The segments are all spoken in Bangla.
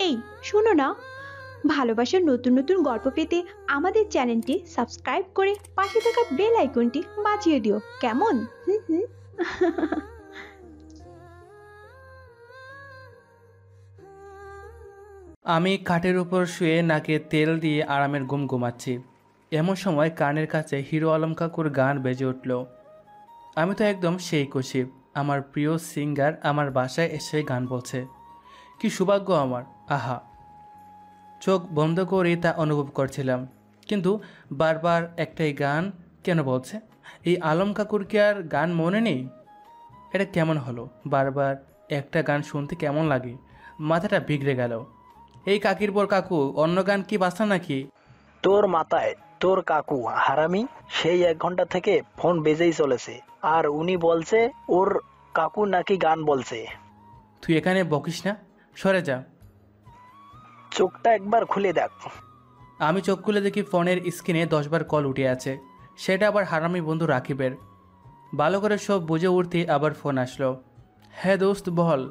এই শোনো না, ভালোবাসার নতুন নতুন গল্প পেতে আমাদের চ্যানেলটি সাবস্ক্রাইব করে পাশে থাকা বেল আইকনটি বাজিয়ে দিও, কেমন? হুম হুম। আমি খাটের উপর শুয়ে নাকে তেল দিয়ে আরামের ঘুম ঘুমাচ্ছি। এমন সময় কানের কাছে হিরো আলম কাকুর গান বেজে উঠল। আমি তো একদম সেই খুশি, আমার প্রিয় সিঙ্গার আমার বাসায় এসে গান বলছে। কি সৌভাগ্য আমার! আহা, চোখ বন্ধ করে তা অনুভব করছিলাম, কিন্তু বারবার একটাই গান কেন বলছে? এই আলম কাকুর কি আর গান মনে নেই? এটা কেমন হলো? বারবার একটা গান শুনতে কেমন লাগে, মাথাটা বিগড়ে গেল। এই কাকির পর কাকু, অন্য গান কি বাজনা নাকি? তোর মাথায় তোর কাকু হারামি, সেই 1 ঘন্টা থেকে ফোন বেজেই চলেছে, আর উনি বলছে ওর কাকু নাকি গান বলছে। তুই এখানে বকিস না, সরে যা। চোখটা একবার খুলে দেখ। আমি চোখ খুলে দেখি ফোনের স্ক্রিনে 10 বার কল উঠে আছে। সেটা আবার হারামি বন্ধু রাকিবের। ভালো করে সব বুঝে উঠতে আবার ফোন আসলো। হ্যাঁ দোস্ত, বল।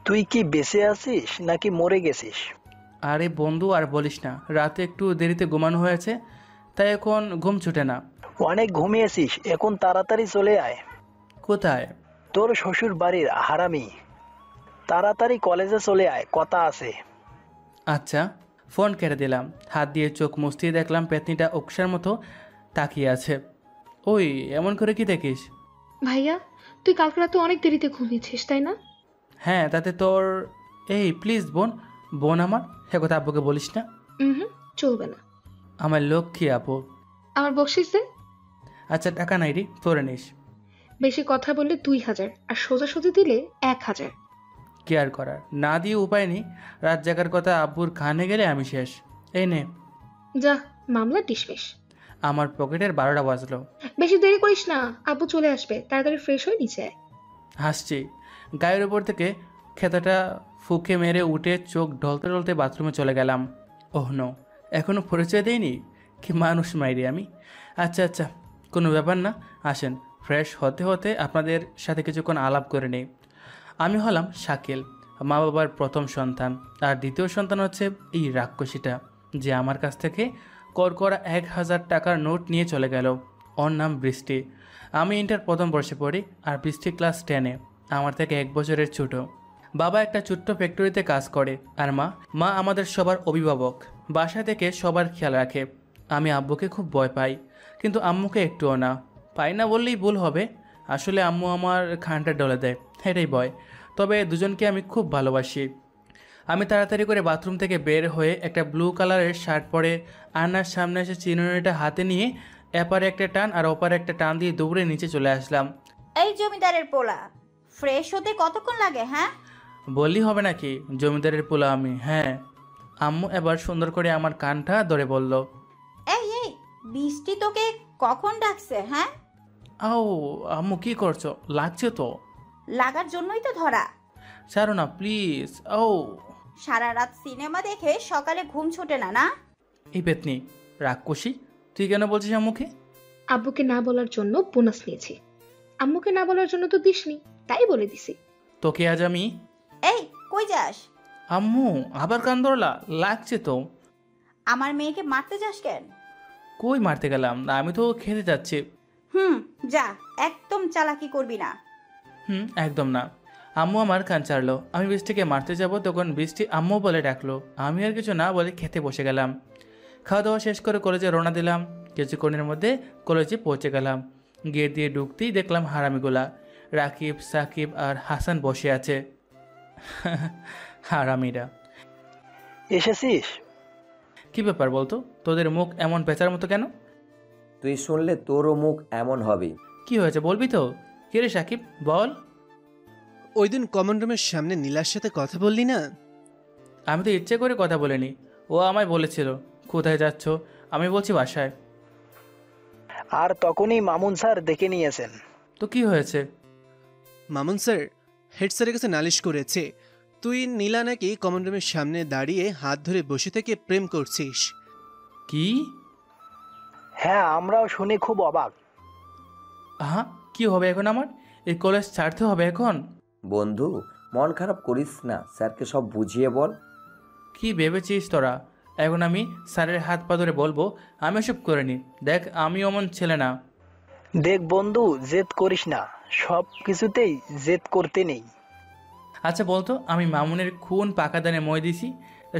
তুই কি বেঁচে আছিস নাকি মরে গেছিস? আরে বন্ধু, আর বলিস না, রাতে একটু দেরিতে ঘুমানো হয়েছে, তাই এখন ঘুম ছুটে না। অনেক ঘুমিয়েছিস, এখন তাড়াতাড়ি চলে আয়। কোথায়? তোর শ্বশুর বাড়ির হারামি, তাড়াতাড়ি কলেজে চলে আয়, কথা আছে। আচ্ছা। ফোন কেটে দিলাম। হাত দিয়ে চোখ মুছতেই দেখলাম পেতনিটা ওকসার মতো তাকিয়ে আছে। ওই, এমন করে কি দেখিস? ভাইয়া, তুই কালকে রাতে অনেক দেরিতে ঘুমিয়েছিস তাই না? হ্যাঁ, তাতে তোর? এই প্লিজ বোন, বোন আমার, হ্যাঁ কথা আব্বুকে বলিস না। হুম, চলবে না। আমার লক্ষ্মী আপু। আমার বকশিস দে। আচ্ছা, টাকা নাই রে, তোরে নিস। বেশি কথা বললে 2000, আর সোজাসুজি দিলে 1000। কি আর করার, না দিয়ে উপায় নেই। রাত জাগার কথা আব্বুর কানে গেলে আমি শেষ। এই নে। যা, মামলা ডিসমিস। আমার পকেটের 12টা বাজলো। বেশি দেরি করিস না, আব্বু চলে আসবে, তাড়াতাড়ি ফ্রেশ হয়ে নিচে আয়। হাসছি। গায়ের উপর থেকে খেতাটা ফুঁকে মেরে উঠে চোখ ঢলতে ঢলতে বাথরুমে চলে গেলাম। ওহ নো, এখনও পরিচয় দেয়নি? কি মানুষ মাইরি আমি! আচ্ছা আচ্ছা, কোনো ব্যাপার না। আসেন, ফ্রেশ হতে হতে আপনাদের সাথে কিছুক্ষণ আলাপ করে নেই। আমি হলাম শাকিল, মা বাবার প্রথম সন্তান। আর দ্বিতীয় সন্তান হচ্ছে এই রাক্ষসীটা, যে আমার কাছ থেকে কড়কড়া 1000 টাকার নোট নিয়ে চলে গেল। ওর নাম বৃষ্টি। আমি ইন্টার প্রথম বর্ষে পড়ি, আর বৃষ্টি ক্লাস 10-এ, আমার থেকে 1 বছরের ছোট। বাবা একটা ছোট্ট ফ্যাক্টরিতে কাজ করে, আর মা আমাদের সবার অভিভাবক। বাসা থেকে সবার খেয়াল রাখে। আমি আব্বুকে খুব ভয় পাই, কিন্তু আম্মুকে একটুও না। পাই না বললেই ভুল হবে, আসলে আম্মু আমার খানটা ডলে দেয়, এটাই ভয়। তবে দুজনকে আমি খুব ভালোবাসি। আমি তাড়াতাড়ি করে বাথরুম থেকে বের হয়ে একটা ব্লু কালারের শার্ট পরে আয়নার সামনে এসে চিরুনিটা হাতে নিয়ে এপারে একটা টান আর ওপারে একটা টান দিয়ে দৌড়ে নিচে চলে আসলাম। এই জমিদারের পোলা, ফ্রেশ হতে কতক্ষণ লাগে? হ্যাঁ, বললি হবে নাকি জমিদারের পোলা আমি? হ্যাঁ। আম্মু এবার সুন্দর করে আমার কানটা ধরে বলল, এই বৃষ্টি তোকে কখন ডাকছে? হ্যাঁ, আও আম্মু, কি করছো? লাগছে তো। লাগার জন্যই তো ধরা। ছাড়ো না প্লিজ। ও, সারা রাত সিনেমা দেখে সকালে ঘুম ছুটে না না? এই পেতনি রাক্ষসী, তুই কেন বলছিস আম্মুকে? আব্বুকে না বলার জন্য বোনাস নিয়েছি, আম্মুকে না বলার জন্য তো দিসনি, তাই বলে দিছি। তোকে আজ আমি। এই কই যাস? আম্মু আবার কান ধরলা, লাগছে তো। আমার মেয়েকে মারতে যাস কেন? কই মারতে গেলাম, আমি তো খেতে যাচ্ছি। যা, একদম চালাকি করবি না। একদম না। আম্মু আমার কান ছাড়লো। আমি বৃষ্টিকে মারতে যাব, তখন বৃষ্টি আম্মু বলে ডাকলো। আমি আর কিছু না বলে খেতে বসে গেলাম। খাওয়া দাওয়া শেষ করে কলেজে রওনা দিলাম। কিছুক্ষণের মধ্যে কলেজে পৌঁছে গেলাম। গেট দিয়ে ঢুকতেই দেখলাম হারামিগুলা, রাকিব, সাকিব আর হাসান বসে আছে। হারামিরা। এসেছিস? কি ব্যাপার বলতো, তোদের মুখ এমন পেঁচার মতো কেন? তুই শুনলে তোরও মুখ এমন হবে। কি হয়েছে বলবি তো? কে রে সাকিব, বল। ওই দিন কমন রুমের সামনে নীলার সাথে কথা বললি না? আমি তো ইচ্ছে করে কথা বলিনি, ও আমায় বলেছিল। কোথায় যাচ্ছ? আমি বলছি বাসায়। আর তখনই মামুন স্যার দেখে নিয়েছেন। তো কি হয়েছে? মামুন স্যার হেড স্যারের কাছে নালিশ করেছে তুই নীলা নাকি কমন রুমের সামনে দাঁড়িয়ে হাত ধরে বসে থেকে প্রেম করছিস। কি? হ্যাঁ, আমরাও শুনে খুব অবাক। হ্যাঁ, কি হবে এখন আমার? এই কলেজ ছাড়তে হবে এখন? বন্ধু, মন খারাপ করিস না, স্যারকে সব বুঝিয়ে বল। কি ভেবেছিস তোরা? এখন আমি স্যারের হাত পা ধরে বলবো আমি ওসব করিনি। দেখ আমি অমন ছেলে না। দেখ বন্ধু, জেদ করিস না, সব কিছুতেই জেদ করতে নেই। আচ্ছা বলতো, আমি মামুনের খুন পাকা দানে মই দিছি,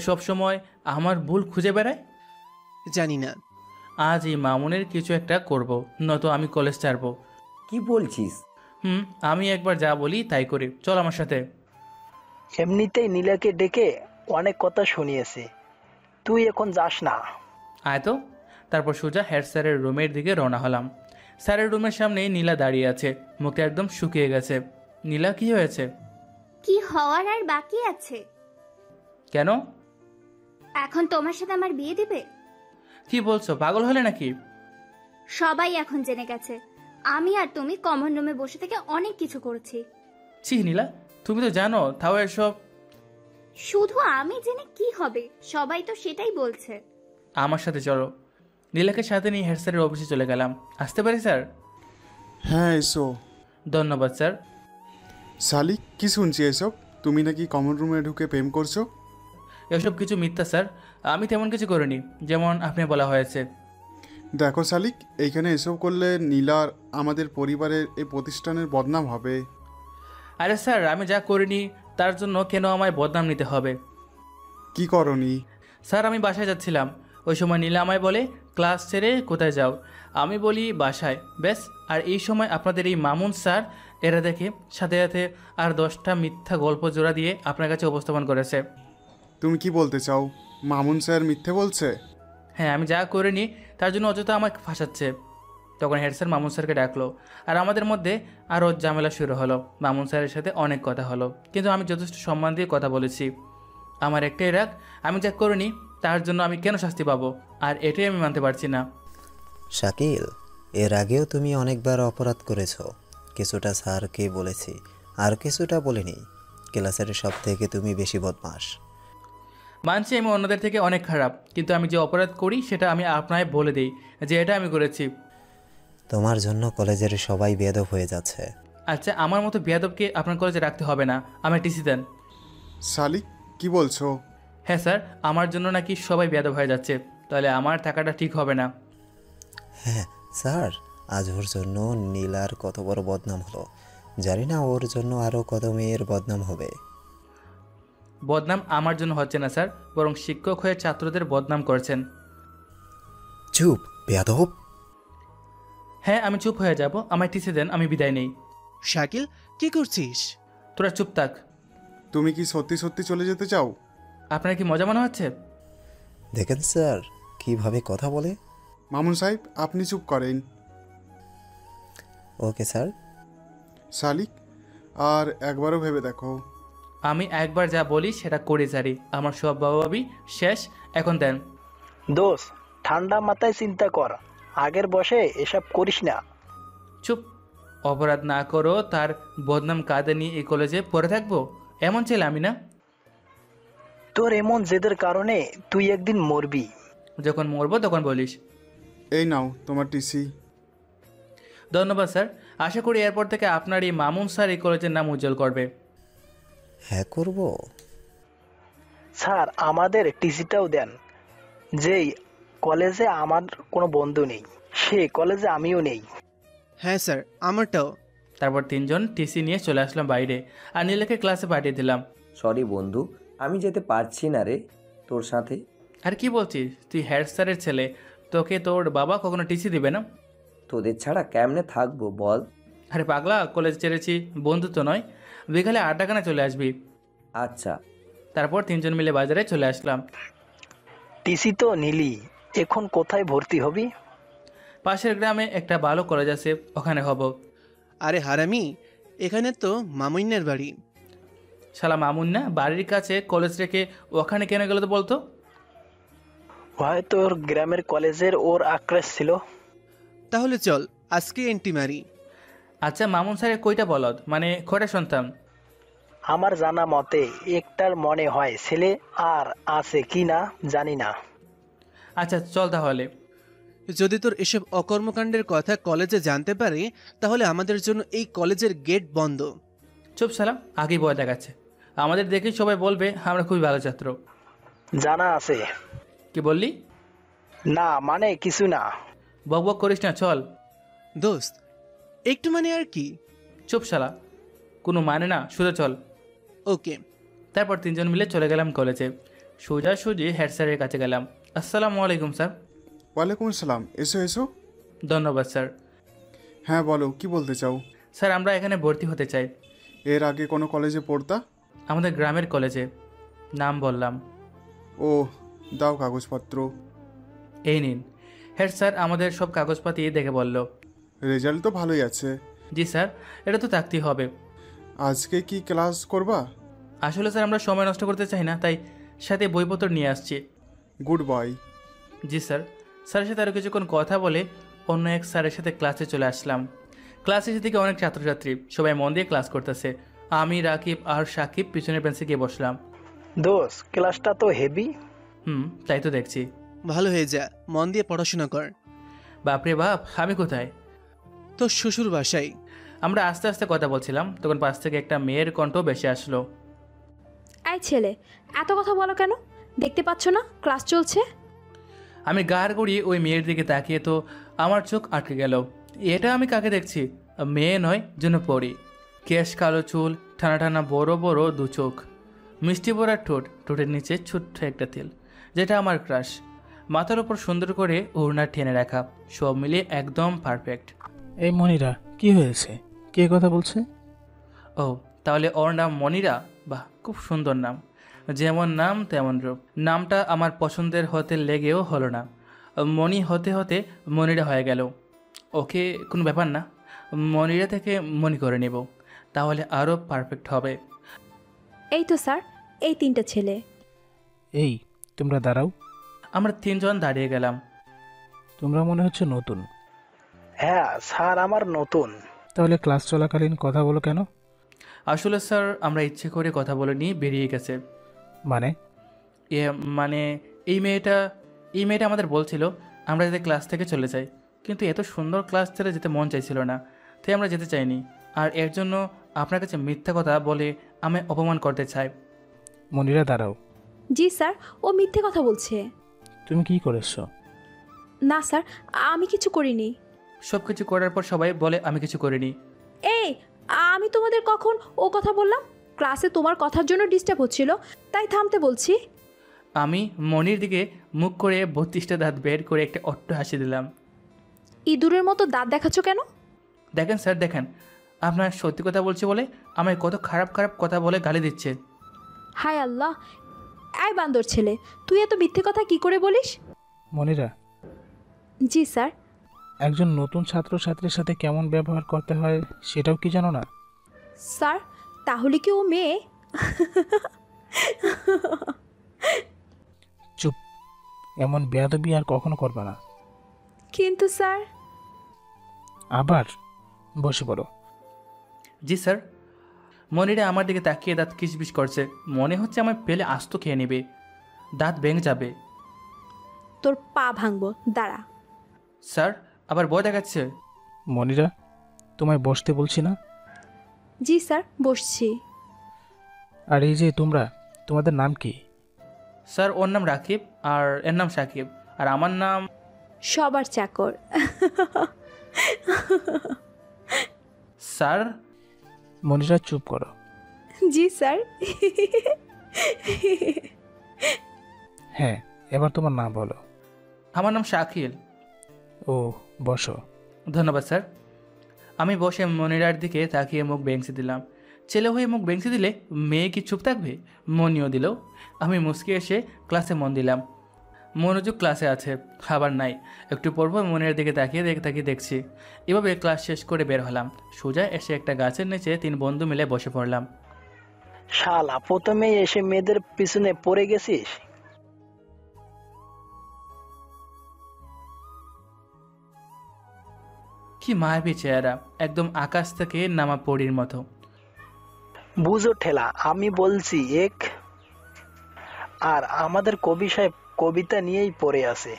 সব সময় আমার ভুল খুঁজে বেড়ায়। জানি না। আজ এই মামুনের কিছু একটা করব, নয়তো আমি কলেজ ছাড়বো। কি বলছিস? আমি একবার যা বলি তাই করি, চল আমার সাথে। এমনিতেই নীলাকে ডেকে অনেক কথা শুনিয়েছে, তুই এখন যাস না। আয় তো। তারপর সোজা হেড স্যারের রুমের দিকে রওনা হলাম। স্যারের রুমের সামনেই নীলা দাঁড়িয়ে আছে, মুখটা একদম শুকিয়ে গেছে। নীলা, কি হয়েছে? কি হওয়ার আর বাকি আছে? কেন? এখন তোমার সাথে আমার বিয়ে দিবে? কি বলছো, পাগল হলে নাকি? সবাই এখন জেনে গেছে আমি আর তুমি কমন রুমে বসে থেকে অনেক কিছু করেছি। ছি নীলা, তুমি তো জানো, তাও এসব। শুধু আমি জেনে কি হবে, সবাই তো সেটাই বলছে। আমার সাথে চলো। নীলাকে সাথে নিয়ে হেড স্যারের অফিসে চলে গেলাম। আসতে পারি স্যার? হ্যাঁ এসো। ধন্যবাদ স্যার। শালিক, কি শুনছি এসব? তুমি নাকি কমন রুমে ঢুকে প্রেম করছো? এসব কিছু মিথ্যা স্যার, আমি তেমন কিছু করিনি যেমন আপনি বলা হয়েছে। দেখো শালিক, এইখানে এসব করলে নীলার, আমাদের পরিবারের, এই প্রতিষ্ঠানের বদনাম হবে। আরে স্যার, আমি যা করিনি তার জন্য কেন আমায় বদনাম নিতে হবে? কি করনি? স্যার আমি বাসায় যাচ্ছিলাম, ওই সময় নীলা আমায় বলে ক্লাস ছেড়ে কোথায় যাও, আমি বলি বাসায়, ব্যাস। আর এই সময় আপনাদের এই মামুন স্যার এরা দেখে সাথে সাথে আর 10টা মিথ্যা গল্প জোড়া দিয়ে আপনার কাছে উপস্থাপন করেছে। তুমি কি বলতে চাও? মামুন স্যার মিথ্যে বলছে? হ্যাঁ, আমি যা করিনি তার জন্য অযথা আমাকে ফাঁসাচ্ছে। তখন হেড স্যার মামুন স্যারকে ডাকলো, আর আমাদের মধ্যে আরও ঝামেলা শুরু হলো। মামুন স্যারের সাথে অনেক কথা হলো, কিন্তু আমি যথেষ্ট সম্মান দিয়ে কথা বলেছি। আমার একটাই রাগ, আমি যা করিনি তার জন্য আমি কেন শাস্তি পাবো, আর এটাই আমি মানতে পারছি না। শাকিল, এর আগেও তুমি অনেকবার অপরাধ করেছো। কিছুটা স্যারকে বলেছি, আর কিছুটা বলিনি। ক্লাসের সব থেকে তুমি বেশি বদমাস। মানছি আমি অন্যদের থেকে অনেক খারাপ, কিন্তু আমি যে অপরাধ করি সেটা আমি আপনায় বলে দিই যে এটা আমি করেছি। তোমার জন্য কলেজের সবাই বেয়াদব হয়ে যাচ্ছে। আচ্ছা, আমার মতো বেয়াদবকে আপনার কলেজে রাখতে হবে না, আমার টিসি দেন। শালিক, কি বলছো? হ্যাঁ স্যার, আমার জন্য নাকি সবাই বেয়াদব হয়ে যাচ্ছে, তাহলে আমার থাকাটা ঠিক হবে না। হ্যাঁ স্যার, আজ ওর জন্য নীলার কত বড় বদনাম হলো। জানি না ওর জন্য আরও কত মেয়ের বদনাম হবে। বদনাম আমার জন্য হচ্ছে না স্যার, বরং শিক্ষক হয়ে ছাত্রদের বদনাম করেছেন। চুপ বেয়াদব। হ্যাঁ, আমি চুপ হয়ে যাব, আমার টিসি দেন, আমি বিদায় নেই। শাকিল, কি করছিস? তোরা চুপ থাক। তুমি কি সত্যি সত্যি চলে যেতে চাও? আপনার কি মজা মনে হচ্ছে? দেখেন স্যার কিভাবে কথা বলে। মামুন সাহেব, আপনি চুপ করেন। Okay sir. শালিক, আর একবারও ভেবে দেখো। আমি একবার যা বলি সেটা করে ছাড়ি, আমার সব বাবাবি শেষ, এখন দেন। দোষ, ঠান্ডা মাথায় চিন্তা কর, আগের বসে এসব করিস না। চুপ। অপরাধ না করো তার বদনাম কাঁধে নিয়ে এই কলেজে পড়ে থাকবো, এমন ছেলে আমি না। তোর এমন জেদের কারণে তুই একদিন মরবি। যখন মরবো তখন বলিস। এই নাও তোমার টিসি। ধন্যবাদ স্যার, আশা করি এরপর থেকে আপনার এই মামুন স্যার এই কলেজের নাম উজ্জ্বল করবে। হ্যাঁ করব। স্যার, আমাদের টিসিটাও দেন। যেই কলেজে আমার কোনো বন্ধু নেই, সে কলেজে আমিও নেই। হ্যাঁ স্যার, আমারটাও। তারপর 3 জন টিসি নিয়ে চলে আসলাম বাইরে, আর নীলাকে ক্লাসে পাঠিয়ে দিলাম। সরি বন্ধু, আমি যেতে পারছি না রে তোর সাথে। আর কি বলছিস, তুই হেড স্যারের ছেলে, তোকে তোর বাবা কখনো টিসি দিবে না। তোদের ছাড়া কেমনে থাকবো বল? আরে পাগলা, কলেজ ছেড়েছি, বন্ধুত্ব নয়, বিকালে আড্ডাখানে চলে আসবি। আচ্ছা। তারপর 3 জন মিলে বাজারে চলে আসলাম। টিসি তো নিলি, এখন কোথায় ভর্তি হবি? পাশের গ্রামে একটা ভালো কলেজ আছে, ওখানে হব। আরে হারামি, এখানে তো মামুন্নের বাড়ি। শালা মামুন না, বাড়ির কাছে কলেজ রেখে ওখানে কেন গেল তো বলতো? হয়তো ওর গ্রামের কলেজের ওর আক্রেশ ছিল। তাহলে চল আজকে এন্ট্রি মারি। আচ্ছা, মামুন স্যারের কয়টা বলদ, মানে কয়টা সন্তান? আমার জানা মতে একটার মনে হয় ছেলে, আর আছে কি না জানি না। আচ্ছা চল তাহলে। যদি তোর এসব অকর্মকাণ্ডের কথা কলেজে জানতে পারে, তাহলে আমাদের জন্য এই কলেজের গেট বন্ধ। চুপ শালা, আগেই ভয় দেখাচ্ছে। আমাদের দেখেই সবাই বলবে আমরা খুবই ভালো ছাত্র। জানা আছে। কি বললি? না মানে কিছু না। বক বক করিস না, চল। দোস্ত, একটু মানে আর কি? চুপ শালা, কোনো মানে না, সোজা চল। ওকে। তারপর তিনজন মিলে চলে গেলাম কলেজে। সোজাসুজি হেড স্যারের কাছে গেলাম। আসসালামু আলাইকুম স্যার। ওয়ালাইকুম আসসালাম, এসো এসো। ধন্যবাদ স্যার। হ্যাঁ বলো, কি বলতে চাও? স্যার আমরা এখানে ভর্তি হতে চাই। এর আগে কোনো কলেজে পড়তা? আমাদের গ্রামের কলেজে। নাম বললাম। ও, দাও কাগজপত্র। এই নিন। হেড স্যার আমাদের সব কাগজপাতি দেখে বলল, রেজাল্ট তো ভালোই আছে। জি স্যার, এটা তো থাকতেই হবে। আজকে কি ক্লাস করবা? আসলে স্যার আমরা সময় নষ্ট করতে চাই না, তাই সাথে বইপত্র নিয়ে আসছি। Good boy. জি স্যার। স্যারের সাথে আরও কিছুক্ষণ কথা বলে অন্য এক স্যারের সাথে ক্লাসে চলে আসলাম। ক্লাসে থেকে অনেক ছাত্রছাত্রী, সবাই মন দিয়ে ক্লাস করতেছে। আমি, রাকিব আর সাকিব পিছনের বেঞ্চে গিয়ে বসলাম। দোস্ত, ক্লাসটা তো হেভি। তাই তো দেখছি। ভালো হয়ে যা, মন দিয়ে পড়াশোনা কর। বাপরে বাপ, আমি কোথায়? তোর শ্বশুর বাসায়। আমরা আস্তে আস্তে কথা বলছিলাম, তখন পাশ থেকে একটা মেয়ের কণ্ঠ বেশি আসলো। এই ছেলে, এত কথা বলো কেন? দেখতে পাচ্ছ না ক্লাস চলছে? আমি গাড় গড়িয়ে ওই মেয়ের দিকে তাকিয়ে তো আমার চোখ আটকে গেল। এটা আমি কাকে দেখছি? মেয়ে নয়, যেন পড়ি। কেশ কালো চুল, ঠানা ঠানা বড় বড় দু চোখ, মিষ্টি ভরা ঠোঁট, ঠোঁটের নিচে ছোট্ট একটা তিল, যেটা আমার ক্রাশ। মাথার ওপর সুন্দর করে ওড়না টেনে রাখা, সব মিলিয়ে একদম পারফেক্ট। এই মনিরা, কি হয়েছে? কে কথা বলছে? ও, তাহলে ওর নাম মনিরা? বাহ, খুব সুন্দর নাম। যেমন নাম তেমন রূপ। নামটা আমার পছন্দের হতে লেগেও হলো না। মনি হতে হতে মনিরা হয়ে গেল। ওকে, কোনো ব্যাপার না, মনিরা থেকে মনি করে নেব, তাহলে আরও পারফেক্ট হবে। এই তো স্যার, এই তিনটা ছেলে। এই, তোমরা দাঁড়াও। আমরা তিনজন দাঁড়িয়ে গেলাম। তোমরা মনে হচ্ছে নতুন। হ্যাঁ স্যার, আমার নতুন। তাহলে ক্লাস চলাকালীন কথা বলো কেন? আসলে স্যার আমরা ইচ্ছে করে কথা বলে নিয়ে বেরিয়ে গেছে। মানে? মানে এই মেয়েটা আমাদের বলছিল আমরা যাতে ক্লাস থেকে চলে যাই, কিন্তু এত সুন্দর ক্লাস ছেড়ে যেতে মন চাইছিল না, তাই আমরা যেতে চাইনি। আর এর জন্য আপনার কাছে মিথ্যা কথা বলে আমি অপমান করতে চাই। মনিরা দাঁড়াও। জি স্যার, ও মিথ্যে কথা বলছে। তুমি কি করেছো? না স্যার, আমি কিছু করিনি। সব কিছু করার পর সবাই বলে আমি কিছু করিনি। এই, আমি তোমাদের কখন ও কথা বললাম? ক্লাসে তোমার কথার জন্য ডিস্টার্ব হচ্ছিল, তাই থামতে বলছি। আমি মনির দিকে মুখ করে 32টা দাঁত বের করে একটা অট্ট হাসি দিলাম। ইঁদুরের মতো দাঁত দেখাচ্ছ কেন? দেখেন স্যার, দেখেন, আপনার সত্যি কথা বলছে বলে আমায় কত খারাপ খারাপ কথা বলে গালি দিচ্ছে। হায় আল্লাহ! এই বান্দর ছেলে, তুই এত মিথ্যে কথা কি করে বলিস? মনিরা। জি স্যার। একজন নতুন ছাত্রছাত্রীর সাথে কেমন ব্যবহার করতে হয় সেটাও কি জানো না? স্যার, তাহলে কি ও মেয়ে? চুপ, এমন বেয়াদবি আর কখনো করবে না। কিন্তু স্যার। আবার বসে পড়ো। জি স্যার। মনিরা আমার দিকে তাকিয়ে দাঁত কিসবিস করছে, মনে হচ্ছে আমার পেলে আস্ত খেয়ে নেবে, দাঁত ভেঙে যাবে। তোর পা ভাঙবো, দাঁড়া। স্যার, আবার ভয় দেখাচ্ছে। মনিরা, তোমায় বসতে বলছি না? জি স্যার, বসছি। আর এই যে তোমরা, তোমাদের নাম কি? স্যার, ওর নাম রাকিব আর এর নাম সাকিব, আর আমার নাম সবার চাকর। স্যার। মনিরা চুপ করো। জি স্যার। হ্যাঁ, এবার তোমার নাম বলো। আমার নাম শাকিল। ও, বসো। ধন্যবাদ স্যার। আমি বসে মনিরার দিকে তাকিয়ে মুখ বেঞ্চে দিলাম। ছেলে হয়ে মুখ বেঞ্চে দিলে মেয়ে কি চুপ থাকবে? মনিও দিল। আমি মুচকি এসে ক্লাসে মন দিলাম। মনোযোগ ক্লাসে আছে, খাবার নাই। একটু পর মনিরার দিকে তাকিয়ে দেখছি। এভাবে ক্লাস শেষ করে বের হলাম। সোজা এসে একটা গাছের নিচে 3 বন্ধু মিলে বসে পড়লাম। শালা, প্রথমেই এসে মেয়েদের পিছনে পড়ে গেছিস। কি মায়াবী চেহারা, একদম আকাশ থেকে নামা পরীর মতো। বুঝো ঠেলা, আমি বলছি এক। আর আমাদের কবি সাহেব কবিতা নিয়েই পড়ে আছে।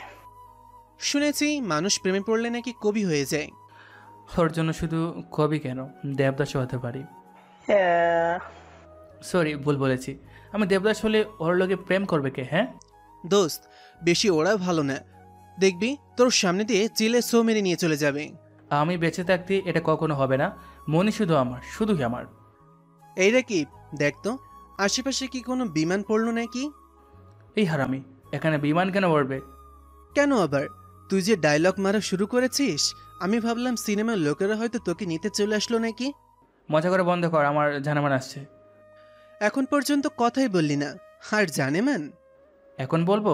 শুনেছি মানুষ প্রেমে পড়লে নাকি কবি হয়ে যায়। ওর জন্য শুধু কবি কেন, দেবদাসও হতে পারি। সরি, ভুল বলেছি। আমি দেবদাস হলে ওর লগে প্রেম করবে কে? হ্যাঁ দোস্ত, বেশি ওরা ভালো না। দেখবি তোর সামনে দিয়ে চিলে সো মেরে নিয়ে চলে যাবে। আমি বেঁচে থাকতে এটা কখনো হবে না। মনি শুধু আমার, শুধুই আমার। এইটা কি দেখ তো, আশেপাশে কি কোনো বিমান পড়লো নাকি? এই হারামি, এখানে বিমান কেন পড়বে? কেন আবার? তুই যে ডায়লগ মারা শুরু করেছিস, আমি ভাবলাম সিনেমার লোকেরা হয়তো তোকে নিতে চলে আসলো নাকি। মজা করে বন্ধ কর, আমার জানামান আসছে। এখন পর্যন্ত কথাই বললি না, আর জানেমান? এখন বলবো?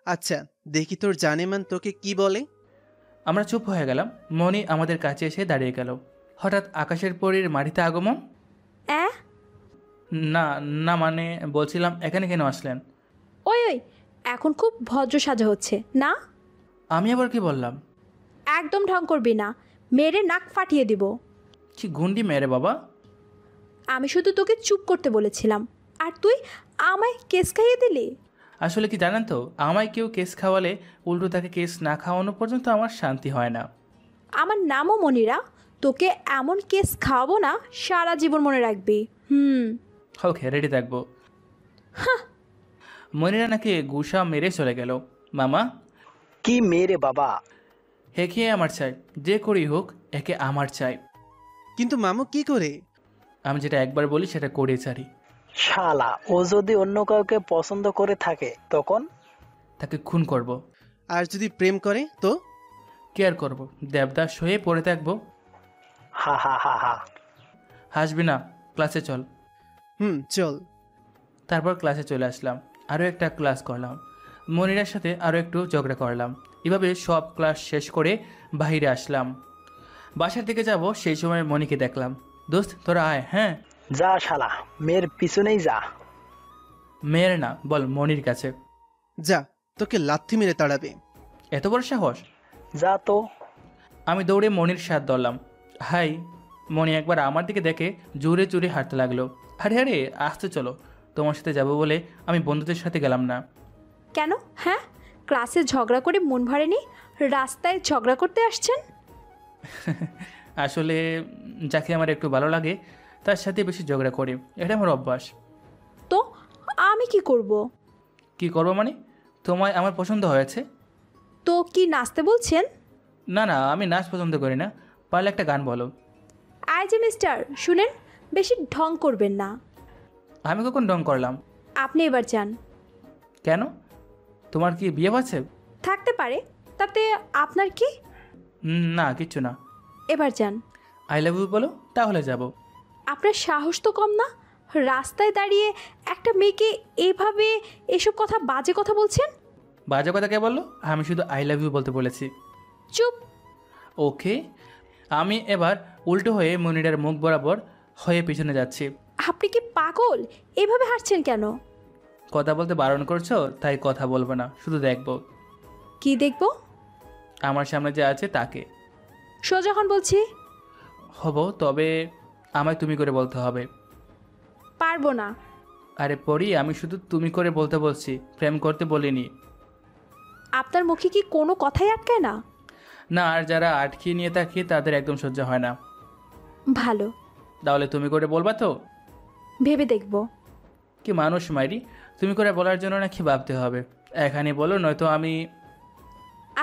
আচ্ছা দেখি তোর জানেমান তোকে কি বলে। আমরা চুপ হয়ে গেলাম। মনি আমাদের কাছে এসে দাঁড়িয়ে গেল। হঠাৎ আকাশের পরীর মাটিতে আগমন। না না, মানে বলছিলাম এখানে কেন আসলেন? ওই ওই, এখন খুব ভদ্র সাজা হচ্ছে না? আমি আবার কি বললাম? একদম ঢং করবি না, মেরে নাক ফাটিয়ে দিব। কি গুন্ডি মেরে বাবা! আমি শুধু তোকে চুপ করতে বলেছিলাম, আর তুই আমায় কেস খাইয়ে দিলি। আসলে কি জানেন তো, আমায় কেউ কেস খাওয়ালে উল্টো তাকে কেস না খাওয়ানো পর্যন্ত আমার শান্তি হয় না। আমার নামও মনিরা, তোকে এমন কেস খাওয়াবো না সারা জীবন মনে রাখবি। ওকে, রেডি থাকবো। মনিরা নাকি গুসা মেরে চলে গেল। মামা, কি মেরে বাবা? একে আমার চাই, যে করেই হোক একে আমার চাই। কিন্তু মামু কি করে? আমি যেটা একবার বলি সেটা করে ছাড়ি। শালা, ও যদি অন্য কাউকে পছন্দ করে থাকে তখন? তাকে খুন করব। আর যদি প্রেম করে তো? কেয়ার করব, দেবদাস হয়ে পড়ে থাকবো। হা হা হা হা। হাসবি না, ক্লাসে চল। চল। তারপর ক্লাসে চলে আসলাম, আরও একটা ক্লাস করলাম। মনিরার সাথে আরও একটু ঝগড়া করলাম। এভাবে সব ক্লাস শেষ করে বাইরে আসলাম। বাসার দিকে যাব, সেই সময় মনিকে দেখলাম। দোস্ত তোরা আয়। হ্যাঁ যা শালা, মেয়ের পিছনেই যা। মেয়ের না, বল মনির কাছে যা, তোকে লাথি মেরে তাড়াবে। এত বড় সাহস? যা তো। আমি দৌড়ে মনির সাথ ধরলাম। হাই। মনি একবার আমার দিকে দেখে জোরে জোরে হাঁটতে লাগলো। আরে আরে, আসতে চলো, তোমার সাথে যাবো বলে আমি বন্ধুদের সাথে গেলাম না। কেন? হ্যাঁ, ক্লাসে ঝগড়া করে মন ভরেনি, রাস্তায় ঝগড়া করতে আসছেন? আসলে যাকে আমার একটু ভালো লাগে তার সাথে বেশি ঝগড়া করি, এটা আমার অভ্যাস। তো আমি কি করব? কি করবো মানে? তোমায় আমার পছন্দ হয়েছে। তো কি নাচতে বলছেন? না না, আমি নাচ পছন্দ করি না। পারলে একটা গান বলো। আই যে মিস্টার, শুনেন, বেশি ঢং করবেন না। আমি কখন ঢং করলাম? আপনি এবার যান। কেন? তোমার কি বিয়ে আছে? থাকতে পারে, তাতে আপনার কি? না, কিচ্ছু না। এবার যান। আই লাভ ইউ বলো, তাহলে যাব। আপনার সাহস তো কম না, রাস্তায় দাঁড়িয়ে একটা মেয়েকে এভাবে এসব কথা, বাজে কথা বলছেন। বাজে কথা কে বললো? আমি শুধু আই লাভ ইউ বলতে বলেছি। চুপ। ওকে, আমি এবার উল্টো হয়ে মনিরার মুখ বরাবর হয়ে পিছনে যাচ্ছি। আপনি কি পাগল? এভাবে হাঁটছেন কেন? কথা বলতে বারণ করছো, তাই কথা বলবো না, শুধু দেখবো। কি দেখবো? আমার সামনে যে আছে তাকে। সোজা হন বলছি। হব, তবে আমায় তুমি করে বলতে হবে। পারবো না। আরে পরি, আমি শুধু তুমি করে বলতে বলছি, প্রেম করতে বলিনি। আপনার মুখে কি কোনো কথাই আটকায় না? না, আর যারা আটকিয়ে নিয়ে থাকি তাদের একদম সহ্য হয় না। ভালো, তাহলে তুমি করে বলবা তো? ভেবে দেখব। কি মানুষ মাইরি, তুমি করে বলার জন্য নাকি ভাবতে হবে? এখানে বলো, নয়তো আমি।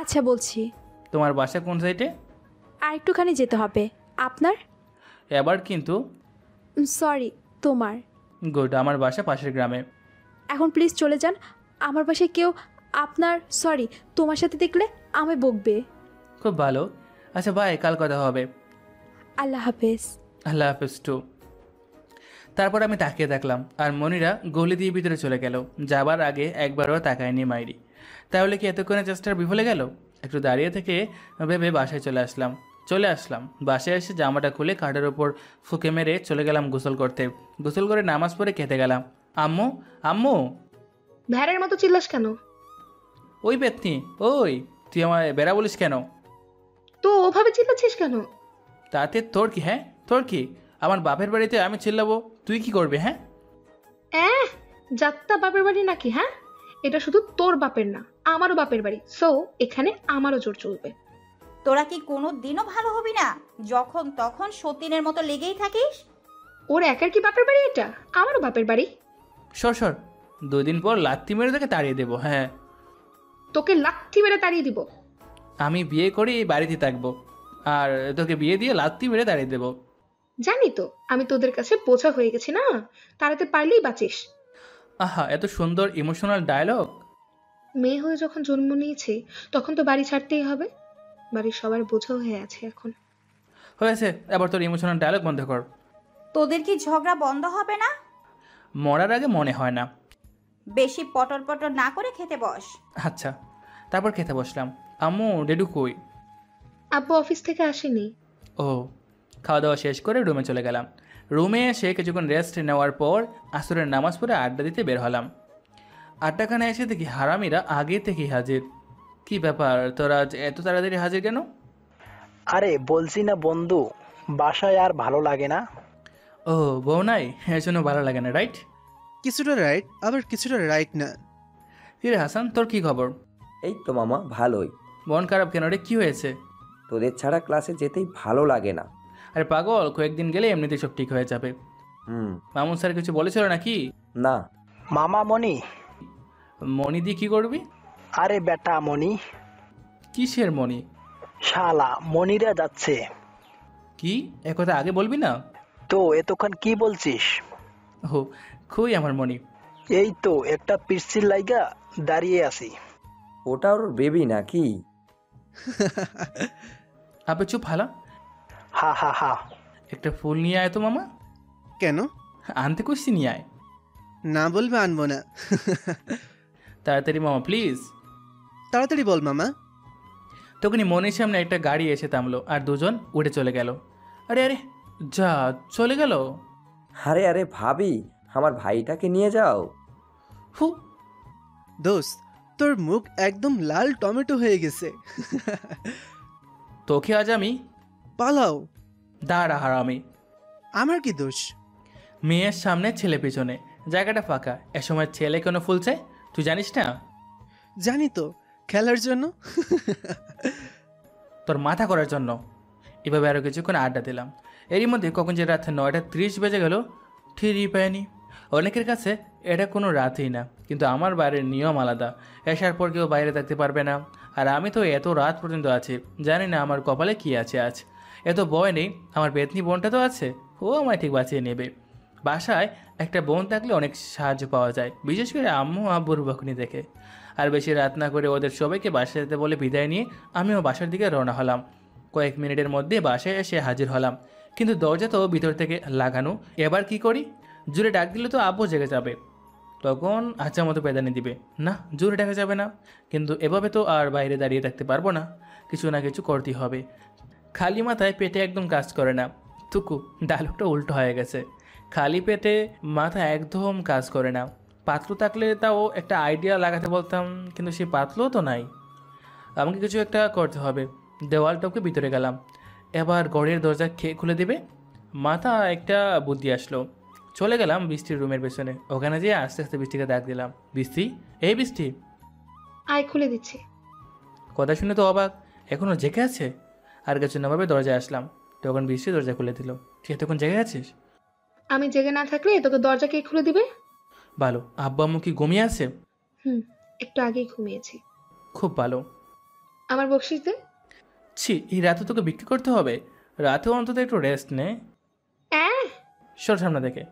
আচ্ছা বলছি। তোমার বাসা কোন সাইডে? আর একটুখানি যেতে হবে। আপনার? এবার কিন্তু। সরি, তোমার। গুড, আমার বাসা পাশের গ্রামে। এখন প্লিজ চলে যান, আমার বাসায় কেউ আপনার সরি তোমার সাথে দেখলে আমায় বকবে। খুব ভালো। আচ্ছা বাই, কাল কথা হবে। আল্লাহ হাফেজ। আল্লাহ হাফেজ টু। তারপর আমি তাকিয়ে দেখলাম, আর মনিরা গলি দিয়ে ভিতরে চলে গেল। যাবার আগে একবারও তাকায়নি মাইরি। তাহলে কি এতক্ষণে চেষ্টার বিফলে গেল? একটু দাঁড়িয়ে থেকে ভেবে বাসায় চলে আসলাম। বাসায় এসে জামাটা খুলে খাটের ওপর ফুঁকে মেরে চলে গেলাম গোসল করতে। গোসল করে নামাজ পড়ে খেতে গেলাম। আম্মু আম্মু। ভ্যারের মতো চিল্লাস কেন? ওই ব্যক্তি, ওই তুই আমায় বেড়া বলিস কেন? তো ওভাবে চিল্লাচ্ছিস কেন? তাতে তোর কি? হ্যাঁ তোর কি? আমার বাপের বাড়িতে আমি চিল্লাবো, তুই কি করবি? হ্যাঁ যাত্রা বাপের বাড়ি নাকি? হ্যাঁ, এটা শুধু তোর বাপের না, আমারও বাপের বাড়ি। সো এখানে আমারও জোর চলবে। তোরা কি কোনো দিনও ভালো হবি না? যখন তখন সতীনের মতো লেগেই থাকিস। ওর একার কি বাপের বাড়ি এটা? আমারও বাপের বাড়ি। সর সর, 2 দিন পর লাত্তি মেরে তোকে তাড়িয়ে দেবো। হ্যাঁ, তোকে লাথি মেরে তাড়িয়ে দিব। আমি বিয়ে করে এই বাড়িতে থাকবো, আর তোকে বিয়ে দিয়ে লাত্তি মেরে তাড়িয়ে দেবো। জানি তো আমি তোদের কাছে বোঝা হয়ে গেছি না, তাড়াতে পারলেই বাঁচিস। আহা, এত সুন্দর ইমোশনাল ডায়লগ। মেয়ে হয়ে যখন জন্ম নিয়েছি তখন তো বাড়ি ছাড়তেই হবে। বাড়ির সবার বোঝা হয়ে আছে এখন। হয়েছে, এবার তোর ইমোশনাল ডায়লগ বন্ধ কর। তোদের কি ঝগড়া বন্ধ হবে না? মরার আগে মনে হয় না। বেশি পটর পটর না করে খেতে বস। আচ্ছা, তারপর খেতে বসলাম। আম্মু ডেডু কই? আব্বু অফিস থেকে আসেনি। ও, খাওয়া দাওয়া শেষ করে রুমে চলে গেলাম। রুমে এসে কিছুক্ষণ রেস্ট নেওয়ার পর আসরের নামাজ পড়ে আড্ডা দিতে বের হলাম। আড্ডাখানে এসে দেখি হারামিরা আগে থেকেই হাজির। কি ব্যাপার, তোরা আজ এত তাড়াতাড়ি হাজির কেন? আরে বলছি না বন্ধু, বাসায় আর ভালো লাগে না। ও, বউ নাই, এর জন্য ভালো লাগে না, রাইট? কিছুটা রাইট, আবার কিছুটা রাইট না। কিরে হাসান, তোর কি খবর? এই তো মামা, ভালোই। মন খারাপ কেন রে, কি হয়েছে? তোদের ছাড়া ক্লাসে যেতেই ভালো লাগে না। আরে পাগল, কয়েকদিন গেলে এমনিতেই সব ঠিক হয়ে যাবে। মামুন স্যার কিছু বলেছিল নাকি? না। মামা মনি? মনি দিয়ে কি করবি? আরে বেটা মনি। কিসের মনি? শালা মনিরা যাচ্ছে। কি, একথা আগে বলবি না? তো এতক্ষণ কি বলছিস? ও, খুবই আমার মনি। এই তো একটা পিরসির লাইগা দাঁড়িয়ে আছি। ওটা ওর বেবি নাকি? আবে চুপ হালা। হা হা হা। একটা ফুল নিয়ে আয় তো মামা। কেন? আনতে কইছি, নিয়ে আয়। না বলবে আনবো না। তাড়াতাড়ি মামা প্লিজ। তাড়াতাড়ি বল মামা। তখনই মনির সামনে একটা গাড়ি এসে থামলো আর দুজন উঠে চলে গেল। আরে আরে, যা চলে গেল। আরে আরে ভাবি, আমার ভাইটাকে নিয়ে যাও। হু, দোস্ত, তোর মুখ একদম লাল টমেটো হয়ে গেছে। তোকে আজ আমি পালাও। দাঁড়া হারামি। আমার কি দোষ? মেয়ের সামনে ছেলে পিছনে, জায়গাটা ফাঁকা, এ সময় ছেলে কেন ফুল চায় তুই জানিস না? জানি তো, খেলার জন্য। তোর মাথা করার জন্য। এভাবে আরও কিছুক্ষণ আড্ডা দিলাম। এরই মধ্যে কখন যে রাত 9:30 বেজে গেল ঠিকই পায়নি। অনেকের কাছে এটা কোনো রাতই না, কিন্তু আমার বাইরের নিয়ম আলাদা। আসার পর কেউ বাইরে থাকতে পারবে না, আর আমি তো এত রাত পর্যন্ত আছি। জানি না আমার কপালে কি আছে আজ। এত ভয় নেই, আমার বেতনি বোনটা তো আছে, ও আমায় ঠিক বাঁচিয়ে নেবে। বাসায় একটা বোন থাকলে অনেক সাহায্য পাওয়া যায়, বিশেষ করে আম্মু আব্বুর বকুনি দেখে। আর বেশি রাত না করে ওদের সবাইকে বাসায় যেতে বলে বিদায় নিয়ে আমিও বাসার দিকে রওনা হলাম। কয়েক মিনিটের মধ্যে বাসায় এসে হাজির হলাম, কিন্তু দরজা তো ভিতর থেকে লাগানো। এবার কি করি? জোরে ডাক দিলে তো আব্বু জেগে যাবে, তখন আচ্ছা মতো পেদানি দিবে। না, জোরে ডাকা যাবে না, কিন্তু এভাবে তো আর বাইরে দাঁড়িয়ে থাকতে পারবো না, কিছু না কিছু করতেই হবে। খালি মাথায় পেটে একদম কাজ করে না। টুকু, ডায়লগটা উল্টো হয়ে গেছে। খালি পেটে মাথা একদম কাজ করে না। পাতলু থাকলে তাও একটা আইডিয়া লাগাতে বলতাম, কিন্তু সেই পাতলুও তো নাই। আমাকে কিছু একটা করতে হবে। দেওয়ালটাকে ভিতরে গেলাম। এবার ঘরের দরজা খেয়ে খুলে দেবে, মাথা একটা বুদ্ধি আসলো। চলে গেলাম বৃষ্টির রুমের পেছনে। ওখানে যেয়ে আস্তে আস্তে বৃষ্টিকে ডাক দিলাম, বৃষ্টি, এই বৃষ্টি। আয়, খুলে দিচ্ছি। কথা শুনে তো অবাক, এখনও জেগে আছে। আর কিছু না ভাবে দরজায় আসলাম, তখন বৃষ্টি দরজা খুলে দিল। তুই তখন জেগে আছিস? আমি জেগে না থাকলে তোকে দরজা কে খুলে দিবে? ভালো। আব্বা আম্মু কি ঘুমিয়ে আছে? একটু আগেই ঘুমিয়েছি। খুব ভালো। আমার বকশিস দে। ছি, এই রাতে তোকে বিক্রি করতে হবে? রাতেও অন্তত একটু রেস্ট নে। সর সামনে দেখে।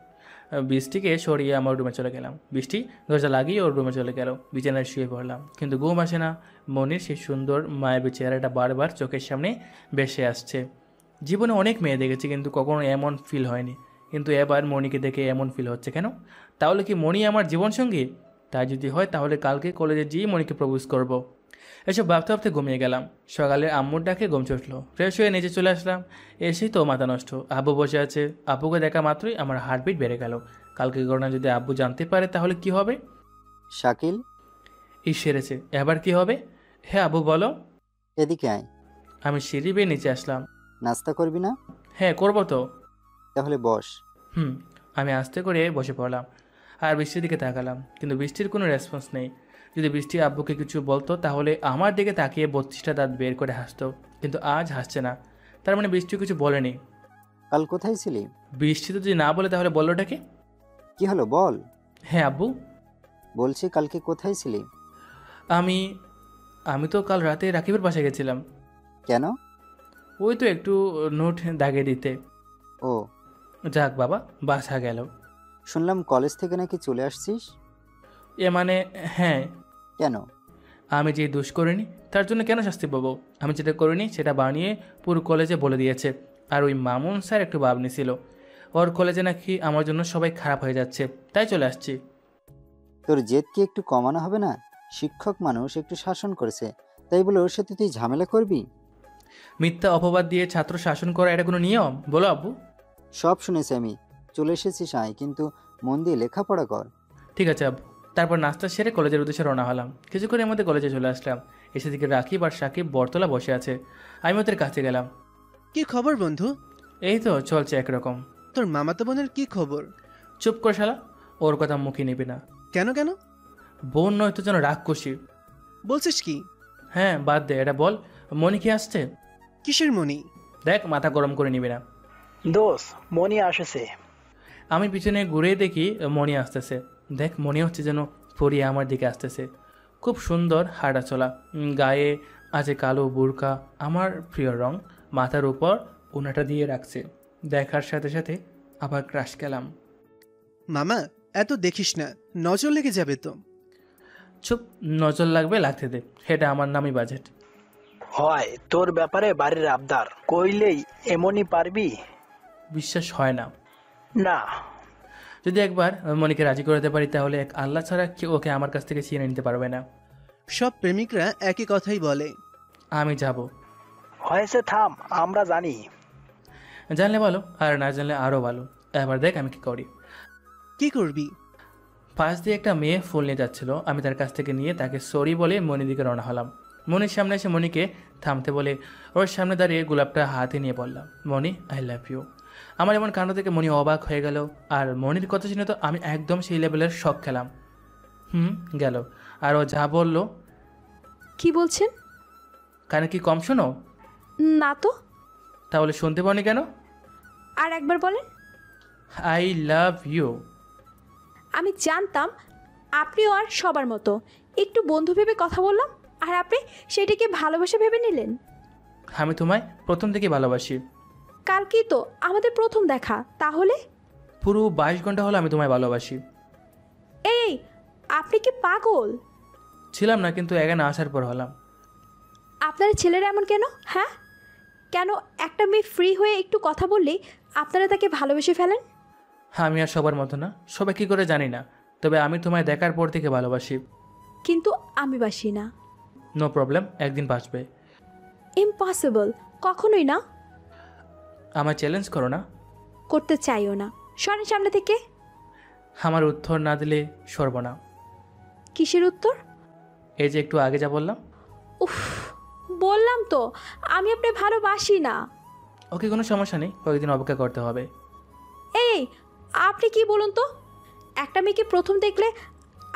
বৃষ্টিকে সরিয়ে আমার রুমে চলে গেলাম। বৃষ্টি দরজা লাগিয়ে ওর রুমে চলে গেল। বিছানায় শুয়ে পড়লাম, কিন্তু ঘুম আসে না। মনির সেই সুন্দর মায়াবী চেহারাটা বারবার চোখের সামনে ভেসে আসছে। জীবনে অনেক মেয়ে দেখেছি, কিন্তু কখনো এমন ফিল হয়নি। কিন্তু এবার মনিকে দেখে এমন ফিল হচ্ছে কেন? তাহলে কি মনি আমার জীবনসঙ্গী? তাই যদি হয় তাহলে কালকে কলেজে গিয়ে মনিকে প্রপোজ করব। এসব ভাবতে ভাবতে ঘুমিয়ে গেলাম। সকালে আম্মুর ডাকে ঘুম চটলো। ফ্রেশ হয়ে নিচে চলে আসলাম। এসেই তো মাথা নষ্ট, আব্বু বসে আছে। আব্বুকে দেখা মাত্রই আমার হার্টবিট বেড়ে গেল। কালকে ঘটনা যদি আব্বু জানতে পারে তাহলে কি হবে? শাকিল, সেরেছে, এবার কি হবে? হ্যাঁ আব্বু বলো। এদিকে আয়। আমি সিঁড়ি বেয়ে নিচে আসলাম। নাস্তা করবি না? হ্যাঁ করবো তো। তাহলে বস। আমি আস্তে করে বসে পড়লাম আর বৃষ্টির দিকে তাকালাম, কিন্তু বৃষ্টির কোনো রেসপন্স নেই। যদি বৃষ্টি আব্বুকে কিছু বলতো তাহলে আমার দিকে তাকিয়ে 32টা দাঁত বের করে হাসতো, কিন্তু আজ হাসছে না। তার মানে বৃষ্টি কিছু বলেনি। কাল কোথায় ছিলি? বৃষ্টি তো যদি না বলে তাহলে বললোটাকে। কি হলো বল। হ্যাঁ আব্বু, বলছি কালকে কোথায় ছিলি? আমি আমি তো কাল রাতে রাকিবের বাসায় গেছিলাম। কেন? ওই তো একটু নোট দাগে দিতে। ও যাক বাবা, বাসা গেল। শুনলাম কলেজ থেকে নাকি চলে আসছিস। এ মানে হ্যাঁ। কেন? আমি যে দোষ করিনি তার জন্য কেন শাস্তি পাবো? আমি যেটা করিনি সেটা বানিয়ে পুরো কলেজে বলে দিয়েছে। আর ওই মামুন স্যার একটু ভাবনি ছিল, ওর কলেজে নাকি আমার জন্য সবাই খারাপ হয়ে যাচ্ছে, তাই চলে আসছি। তোর জেদ কি একটু কমানো হবে না? শিক্ষক মানুষ, একটু শাসন করেছে, তাই বলে ওর সাথে তুই ঝামেলা করবি? মিথ্যা অপবাদ দিয়ে ছাত্র শাসন করা এটা কোনো নিয়ম? বলো আব্বু। সব শুনেছি আমি। চলে এসেছিস আয়, কিন্তু মন দিয়ে লেখাপড়া কর। ঠিক আছে আব্বু। তারপর নাস্তা সেরে কলেজের উদ্দেশ্যে রওনা হলাম। কিছুক্ষণের মধ্যে কলেজে চলে আসলাম। এসে দিকে রাকিব আর সাকিব বরতলা বসে আছে। আমি ওদের কাছে গেলাম। কি খবর বন্ধু? এই তো চলছে একরকম। তোর মামাতো বোনের কি খবর? চুপ কর শালা, ওর কথা মুখে নেবে না। কেন কেন? বোন নয় তো যেন রাক্ষসী। বলছিস কি? হ্যাঁ বাদ দে, এটা বল মনি কি আসছে? কিসের মনি? দেখ মাথা গরম করে নিবি না। দোষ, মনি আসেছে। আমি পিছনে ঘুরে দেখি মনি আসতেছে। দেখ মনে হচ্ছে যেন পরি আমার দিকে আসতেছে। খুব সুন্দর হাঁটা চলা, গায়ে আছে কালো বুরকা, আমার প্রিয় রং, মাথার উপর ওনাটা দিয়ে রাখছে। দেখার সাথে সাথে আবার ক্রাশ খেলাম। মামা এত দেখিস না, নজর লেগে যাবে তো। চুপ, নজর লাগবে লাগতে দে, এটা আমার নামই বাজেট। হয় তোর ব্যাপারে বাড়ির আবদার কইলেই এমনই পারবি? বিশ্বাস হয় না। না, যদি একবার মনিকে রাজি করাতে পারি তাহলে এক আল্লাহ ছাড়া কেউ ওকে আমার কাছ থেকে ছিনে নিতে পারবে না। সব প্রেমিকরা একই কথাই বলে। আমি যাব। হয়েছে থাম, আমরা জানি। জানলে ভালো, আর না জানলে আরও ভালো। এবার দেখ আমি কি করি। কি করবি? পাশ দিয়ে একটা মেয়ে ফুল নিয়ে যাচ্ছিল, আমি তার কাছ থেকে নিয়ে তাকে সরি বলে মনির দিকে রওনা হলাম। মনির সামনে এসে মনিকে থামতে বলে ওর সামনে দাঁড়িয়ে গোলাপটা হাতে নিয়ে বললাম, মনি আই লাভ ইউ। আমার এমন কাণ্ড থেকে মনি অবাক হয়ে গেল। আর মনির কথা শুনে তো আমি একদম সেই লেভেলের শখ খেলাম। গেল। আর ও যা বলল। কি বলছেন? কানে কি কম শোনো? না তো। তাহলে শুনতে পাওনি কেন? আর একবার বলেন। I love you. আমি জানতাম আপনিও আর সবার মতো একটু বন্ধু ভেবে কথা বললাম, আর আপনি সেটাকে ভালোবাসা ভেবে নিলেন। আমি তোমায় প্রথম থেকে ভালোবাসি। কালকেই তো আমাদের প্রথম দেখা, তাহলে পুরো 22 ঘন্টা হলো আমি তোমায় ভালোবাসি। এই আপনি কি পাগল? ছিলাম না, কিন্তু এখানে আসার পর হলাম। আপনারা ছেলেরা এমন কেন? হ্যাঁ, কেন একটা মেয়ে ফ্রি হয়ে একটু কথা বললেই আপনারা তাকে ভালোবেসে ফেলেন? আমি আর সবার মতো না, সবাই কী করে জানি না, তবে আমি তোমায় দেখার পর থেকে ভালোবাসি। কিন্তু আমি বাসি না। নো প্রবলেম, একদিন বাঁচবে। ইম্পসিবল, কখনোই না। আমায় চ্যালেঞ্জ করো না। করতে চাইও না, সরেন সামনে থেকে। আমার উত্তর না দিলে সরব না। কিসের উত্তর? এই যে একটু আগে যা বললাম। উফ, বললাম তো আমি আপনি ভালোবাসি না। ওকে, কোনো সমস্যা নেই, কয়েকদিন অপেক্ষা করতে হবে। এই আপনি কি বলুন তো, একটা মেয়েকে প্রথম দেখলে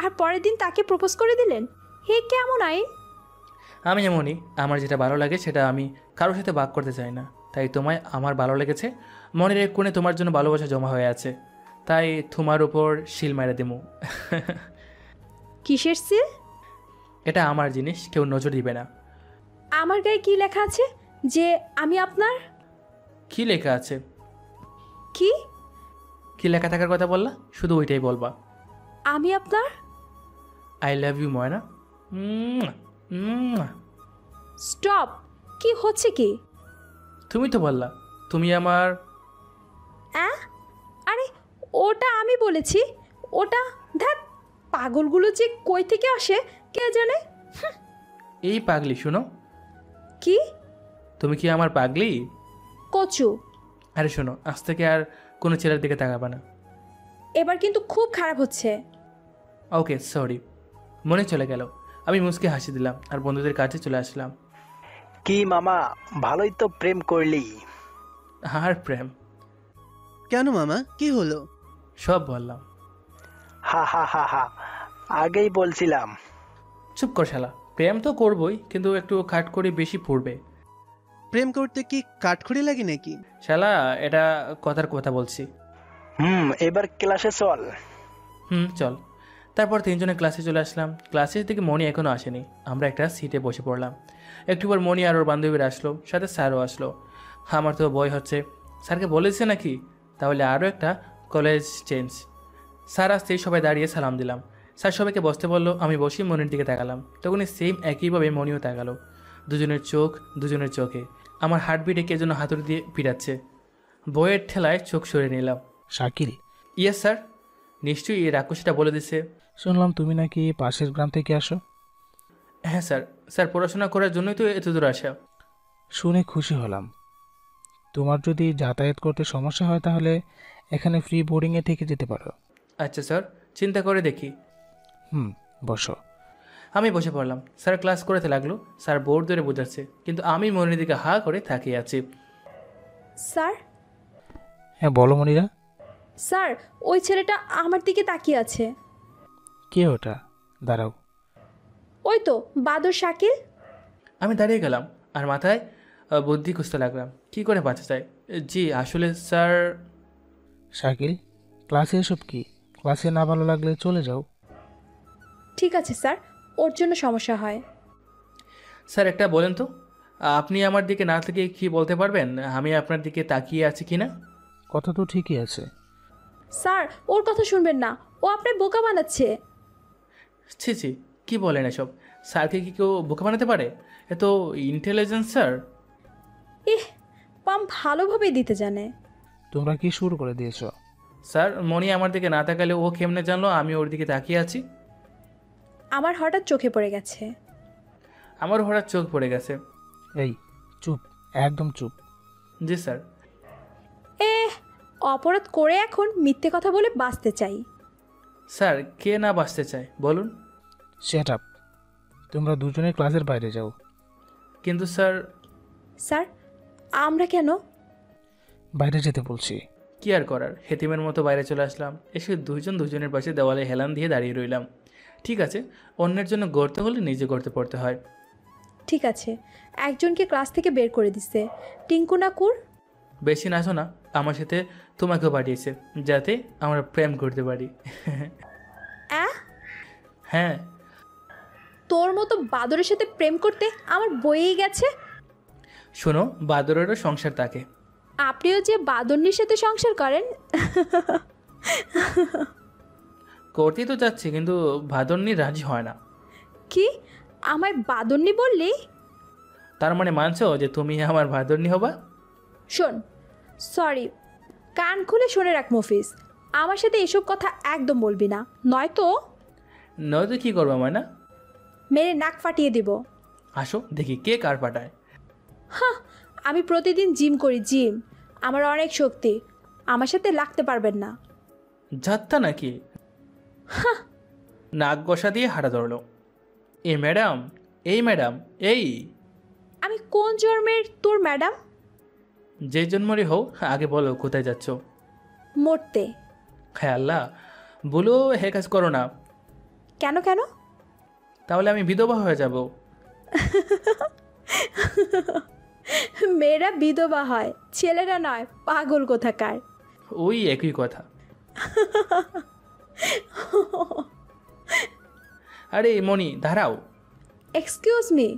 আর পরের দিন তাকে প্রপোজ করে দিলেন, হে কেমন আইন? আমি এমনই, আমার যেটা ভালো লাগে সেটা আমি কারোর সাথে ভাগ করতে চাই না। তাই তোমায় আমার ভালো লেগেছে, মনের এক কোণে তোমার জন্য ভালোবাসা জমা হয়ে আছে, তাই তোমার উপর শিল মেরে দিমু। কিসের সিল? এটা আমার জিনিস, কেউ নজর দিবে না। আমার গায়ে কি লেখা আছে যে আমি আপনার? কি লেখা আছে? কি কি লেখা থাকার কথা বললা? শুধু ওইটাই বলবা। আমি আপনার। I love you Moyna. Stop, কি হচ্ছে কি? তুমি তো বললা তুমি আমার। আরে ওটা আমি বলেছি, ওটা ধ্যাত পাগলগুলো যে কই থেকে আসে কে জানে। এই পাগলি শোনো। কি? তুমি কি আমার পাগলি? কচু। আরে শোনো, আজ থেকে আর কোনো ছেলের দিকে তাকাবা না। এবার কিন্তু খুব খারাপ হচ্ছে। ওকে সরি। মনে চলে গেল। আমি মুচকে হাসি দিলাম আর বন্ধুদের কাছে চলে আসলাম। কি মামা, ভালোই তো প্রেম করলি। আর প্রেম? কেন মামা, কি হলো? সব বললাম। হা হা হা হা, আগেই বলছিলাম। চুপ কর শালা, প্রেম তো করবই, কিন্তু একটু খাট করে বেশি পড়বে। প্রেম করতে কি কাঠখড়ি লাগে নাকি? শালা এটা কথার কথা বলছি। এবার ক্লাসে চল। চল। তারপর তিনজনে ক্লাসে চলে আসলাম। ক্লাসের দিকে মণি এখনও আসেনি। আমরা একটা সিটে বসে পড়লাম। একটু পর মণি আর ওর বান্ধবীরা আসলো, সাথে স্যারও আসলো। আমার তো ভয় হচ্ছে, স্যারকে বলেছে নাকি, তাহলে আরও একটা কলেজ চেঞ্জ। স্যার আসতেই সবাই দাঁড়িয়ে সালাম দিলাম। স্যার সবাইকে বসতে বললো, আমি বসি মনির দিকে তাকালাম। তখনই সেম একইভাবে মনিও তাকালো। দুজনের চোখ দুজনের চোখে। আমার হার্টবিটে কে যেন হাতুড়ি দিয়ে পিটাচ্ছে। বইয়ের ঠেলায় চোখ সরিয়ে নিলাম। শাকিল। Yes sir. নিশ্চয়ই এই রাক্ষসীটা বলে দিছে। শুনলাম তুমি নাকি পাশের গ্রাম থেকে আসো। হ্যাঁ স্যার। স্যার পড়াশোনা করার জন্যই তো এত দূর আসা। শুনে খুশি হলাম। তোমার যদি যাতায়াত করতে সমস্যা হয় তাহলে এখানে ফ্রি বোর্ডিংয়ে থেকে যেতে পারো। আচ্ছা স্যার, চিন্তা করে দেখি। বসো। আমি বসে পড়লাম। স্যার ক্লাস করতে লাগলো। স্যার বোর্ড ধরে বোঝাচ্ছে, কিন্তু আমি মনির দিকে হা করে তাকিয়ে আছি। স্যার। হ্যাঁ বলো মনিরা। স্যার, ওই ছেলেটা আমার দিকে তাকিয়ে আছে। কে ওটা? দাঁড়াও। ওই তো বাদর শাকিল। আমি দাঁড়িয়ে গেলাম আর মাথায় বুদ্ধি খুঁজতে লাগলাম কি করে বাঁচা যায়। জি আসলে স্যার। শাকিল, ক্লাসে এসব কি? ক্লাসে না ভালো লাগলে চলে যাও। ঠিক আছে স্যার, ওর জন্য সমস্যা হয়। স্যার একটা বলেন তো, আপনি আমার দিকে না থেকে কি বলতে পারবেন আমি আপনার দিকে তাকিয়ে আছি কি না? কথা তো ঠিকই আছে। স্যার, ওর কথা শুনবেন না, ও আপনার বোকা বানাচ্ছে। ছি ছি, কি বলেন এসব? স্যারকে কি কেউ বোকা বানাতে পারে? এত ইন্টেলিজেন্স স্যার। পাম ভালোভাবে দিতে জানে। তোমরা কি শুরু করে দিয়েছো? স্যার মনি আমার দিকে না তাকালে ও কেমনে জানলো আমি ওর দিকে তাকিয়ে আছি? আমার হঠাৎ চোখে পড়ে গেছে। আমার হঠাৎ চোখ পড়ে গেছে। এই চুপ, একদম চুপ। জি স্যার। অপরাধ করে এখন মিথ্যে কথা বলে বাঁচতে চাই। স্যার কে না বাঁচতে চায় বলুন? Set up. তোমরা দুজনে ক্লাসের বাইরে যাও। কিন্তু স্যার। স্যার আমরা কেন? বাইরে যেতে বলছি। কি আর করার, হেতিমের মতো বাইরে চলে আসলাম। এসে দুজনের পাশে দেওয়ালে হেলান দিয়ে দাঁড়িয়ে রইলাম। ঠিক আছে, অন্যের জন্য গড়তে হলে নিজে গড়তে পড়তে হয়। ঠিক আছে, একজনকে ক্লাস থেকে বের করে দিচ্ছে। টিঙ্কু নাকুর। বেশি নাচো না, আমার সাথে তোমাকেও পাঠিয়েছে যাতে আমরা প্রেম করতে পারি। হ্যাঁ। তোর মতো বাদরের সাথে প্রেম করতে আমার বইয়েই গেছে। শোনো, বাদরেরও সংসার থাকে। আপনিও যে বাদরনির সাথে সংসার করেন। করতেই তো যাচ্ছি, কিন্তু ভাদরনি রাজি হয় না। কি আমায় বাদরনি বললি? তার মানে মানছো যে তুমি আমার ভাদরনি হবা? শোন, সরি, কান খুলে শুনে রাখ মফিজ, আমার সাথে এসব কথা একদম বলবি না, নয়তো কি করবো ময়না? মেরে নাক ফাটিয়ে দিব। আসো দেখি কে কার পাঠায়। হ্যাঁ, আমি প্রতিদিন জিম করি, জিম, আমার অনেক শক্তি, আমার সাথে লাগতে পারবেন না। যাত্তা নাকি? নাক গসা দিয়ে হাঁটা ধরলো। এই ম্যাডাম, এই ম্যাডাম, এই আমি কোন জন্মের তোর ম্যাডাম? যে জন্মরই হোক আগে বলো কোথায় যাচ্ছ? মরতে। হ্যাঁ আল্লাহ, বলো হে কাজ করো না। কেন কেন? তাহলে আমি বিধবা হয়ে যাব। মেয়েরা বিধবা হয়, ছেলেরা নয়, পাগল কোথাকার। ওই একই কথা। আরে মনি দাঁড়াও। এক্সকিউজ মি,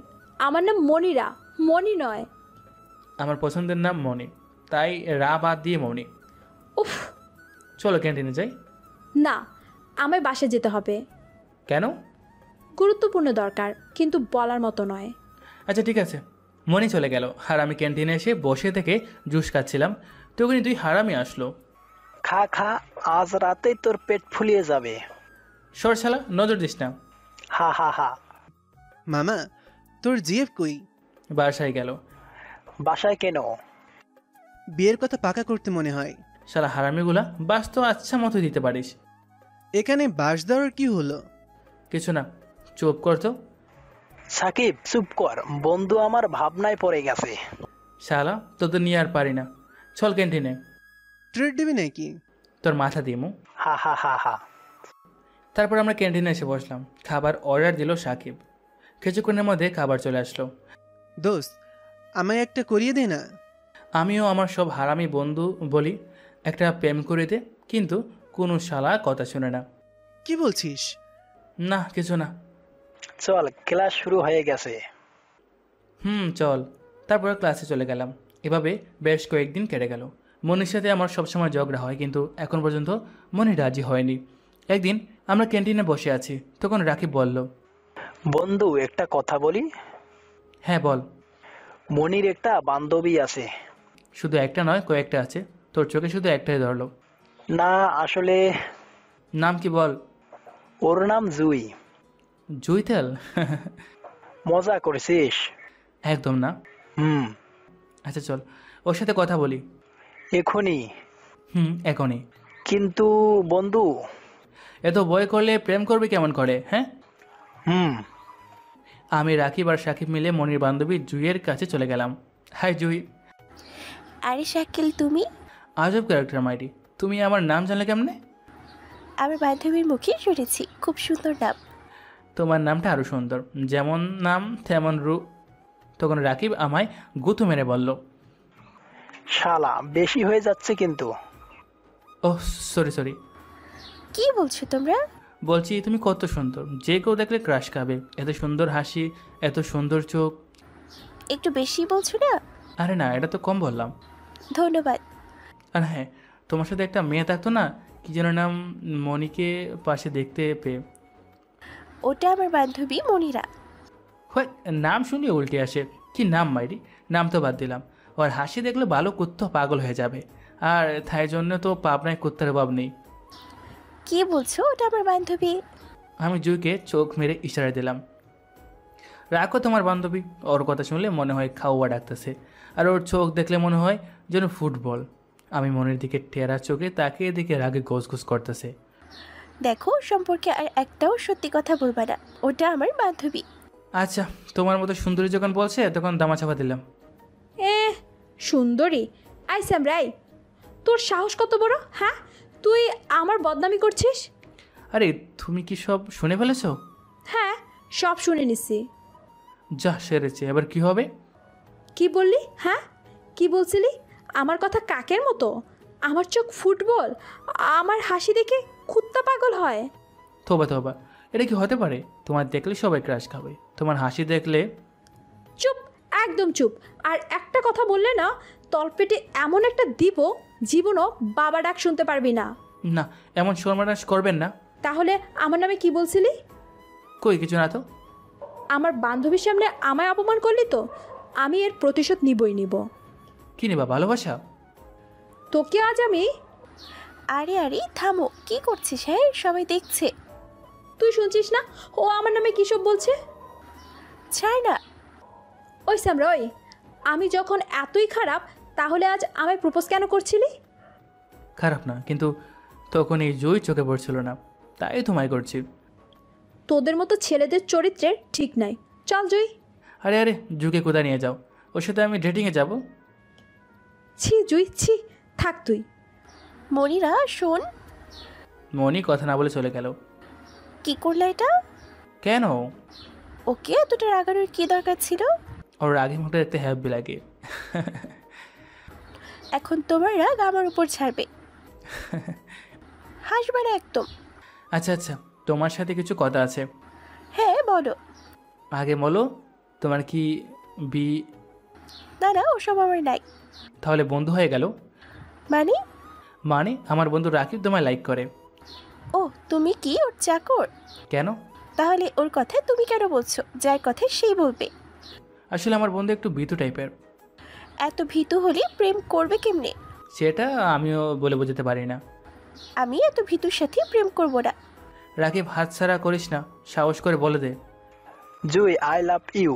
আমার নাম মনিরা, মনি নয়। আমার পছন্দের নাম মনি, তাই রা বাদ দিয়ে মনি। উফ। চলো ক্যান্টিনে যাই। না, আমায় বাসে যেতে হবে। কেন? গুরুত্বপূর্ণ দরকার, কিন্তু বলার মতো নয়। আচ্ছা ঠিক আছে। মনি চলে গেল আর আমি ক্যান্টিনে এসে বসে থেকে জুস খাচ্ছিলাম। তখনই তুই হারামি আসলো। খা খা, আজ রাতেই তোর পেট ফুলিয়ে যাবে। সর শালা, নজর দিস না। হা হা হা। মামা, তোর জিএফ কই? বাসায় গেল। বাসায় কেন? বিয়ের কথা পাকা করতে মনে হয়। শালা হারামিগুলা, বাস তো আচ্ছা মতো দিতে পারিস। এখানে বাস দেওয়ার কি হলো? কিছু না, চুপ কর তো। সাকিব চুপ কর, বন্ধু আমার ভাবনায় পড়ে গেছে। শালা তোদের নিয়ে আর পারি না, চল ক্যান্টিনে। ট্রিট দিবি নাকি? তোর মাথা দিমু। হা হা হা হা। তারপর আমরা ক্যান্টিনে এসে বসলাম। খাবার অর্ডার দিল সাকিব। কিছুক্ষণের মধ্যে খাবার চলে আসলো। দোস্ত, আমায় একটা করিয়ে দে না। আমিও আমার সব হারামি বন্ধু বলি একটা প্রেম করে দে, কিন্তু কোনো শালা কথা শুনে না। কি বলছিস? না কিছু না। চল, ক্লাস শুরু হয়ে গেছে। চল। তারপরে ক্লাসে চলে গেলাম। এভাবে বেশ কয়েকদিন কেটে গেল। মনির সাথে আমার সবসময় ঝগড়া হয়, কিন্তু এখন পর্যন্ত মনি রাজি হয়নি। একদিন আমরা ক্যান্টিনে বসে আছি, তখন রাকিব বলল, বন্ধু একটা কথা বলি। হ্যাঁ বল। মনির একটা বান্ধবী আছে। শুধু একটা নয়, কয়েকটা আছে। তোর চোখে শুধু একটাই ধরলো। না আসলে। নাম কি বল? ওর নাম জুই। জুইতেল? মজা করেছিস? একদম না। আচ্ছা চল ওর সাথে কথা বলি। এখনই? এখনই। কিন্তু বন্ধু, এত ভয় করলে প্রেম করবি কেমন করে? হ্যাঁ। আমি রাকিব আর সাকিব মিলে মনির বান্ধবী জুইয়ের কাছে চলে গেলাম। হাই জুই। আরে শাকিল, তুমি? আজব ক্যারেক্টার মাইরি। তুমি আমার নাম জানলে কেমনে? আমার বান্ধবীর মুখে শুনেছি, খুব সুন্দর নাম। তোমার নামটা আরো সুন্দর, যেমন নাম তেমন রূপ। তখন রাকিব আমায় গুঁতো মেরে বলল, শালা বেশি হয়ে যাচ্ছে কিন্তু। Oh sorry. কি বলছো তোমরা? বলছি তুমি কত সুন্দর, যে কেউ দেখলে ক্রাশ খাবে। এত সুন্দর হাসি, এত সুন্দর চোখ। একটু বেশি বলছো না? আরে না, এটা তো কম বললাম। ধন্যবাদ। আর হ্যাঁ, তোমার সাথে একটা মেয়ে থাকতো না, কি যেন নাম, মনিকে পাশে দেখতে পেয়ে। ওটা আমার বান্ধবী মনিরা। হয়, নাম শুনিয়ে উল্টে আসে। কি নাম মাইরি? নাম তো বাদ দিলাম। ওর হাসি দেখলে ভালো কুত্তা পাগল হয়ে যাবে, আর তাই জন্য তো পাবনায় কুত্তার অভাব নেই। কি বলছো? ওটা আমার বান্ধবী। আমি জুইকে চোখ মেরে ইশারা দিলাম, রাখো তোমার বান্ধবী। ওর কথা শুনলে মনে হয় খাওয়া ডাকতেছে, আর ওর চোখ দেখলে মনে হয় যেন ফুটবল। আমি মনের দিকে টেরা চোখে তাকিয়ে দিকে রাগে গোসগোস করতেছে। দেখো, সম্পর্কে আর একটাও সত্যি কথা বলবা না, ওটা আমার বান্ধবী। আচ্ছা, তোমার মতো সুন্দরী যখন বলছে তখন দামাচাপা দিলাম। সুন্দরী? আই স্যামরাই, তোর সাহস কত বড়? হ্যাঁ, তুই আমার বদনামি করছিস? আরে তুমি কি সব শুনে ফেলেছো? হ্যাঁ, সব শুনে নিছি। যা সেরেছে, এবার কি হবে? কি বললি? হ্যাঁ, কি বলছিলি? আমার কথা কাকের মতো? আমার চোখ ফুটবল? আমার হাসি দেখে কুত্তা পাগল হয়? তোবা, এটা কি হতে পারে? তোমার দেখলে সবাই ক্রাশ খাবে, তোমার হাসি দেখলে। চুপ, একদম চুপ। আর একটা কথা বললে না, তলপেটে এমন একটা দিব, জীবনও বাবা ডাক শুনতে পারবি না। না, এমন সর্বনাশ করবেন না। তাহলে আমার নামে কি বলছিলি? কই কিছু না তো। আমার বান্ধবীর সামনে আমায় অপমান করলি তো, আমি এর প্রতিশোধ নিবই নিব। কি নেবা? ভালোবাসা? তোকে আজ আমি। আরে থামো, কি করছিস? হ্যাঁ, সবাই দেখছে। তুই শুনছিস না ও আমার নামে কী সব বলছে? ছাড় না। ওই স্যামরা, ওই আমি যখন এতই খারাপ, তাহলে আজ আমায় প্রপোজ কেন করছিলি? খারাপ না, কিন্তু তখন এই জয় চোখে পড়ছিল না, তাই তোমায় করছি। তোদের মতো ছেলেদের চরিত্রের ঠিক নাই। চল জয়। আরে জুকে কোথায় নিয়ে যাও? ওর সাথে আমি ডেটিংয়ে যাব? ছি জুই, ছি, থাক তুই। মনিরা শোন। মনি কথা না বলে চলে গেল। কি করলে এটা? কেন? ওকে এতটা রাগানোর কি দরকার ছিল? ওর রাগের মুখটা দেখতে হ্যাপি লাগে। এখন তোমার রাগ আমার উপর ছাড়বে। হাসবে না একদম। আচ্ছা, তোমার সাথে কিছু কথা আছে। হ্যাঁ বলো। আগে বলো, তোমার কি না ওসব আমার নাই। তাহলে বন্ধু হয়ে গেল? মানে আমার বন্ধু রাকিব তোমায় লাইক করে। ও, তুমি কি ওর চাকর? কেন? তাহলে ওর কথা তুমি কেন বলছো? যার কথা সেই বলবে। আসলে আমার বন্ধু একটু ভীতু টাইপের। এত ভীতু হলে প্রেম করবে কেমনে? সেটা আমিও বলে বোঝাতে পারি না। আমি এত ভীতুর সাথে প্রেম করব না। রাকিব হাতছাড়া করিস না, সাহস করে বলে দে। জুই, আই লাভ ইউ।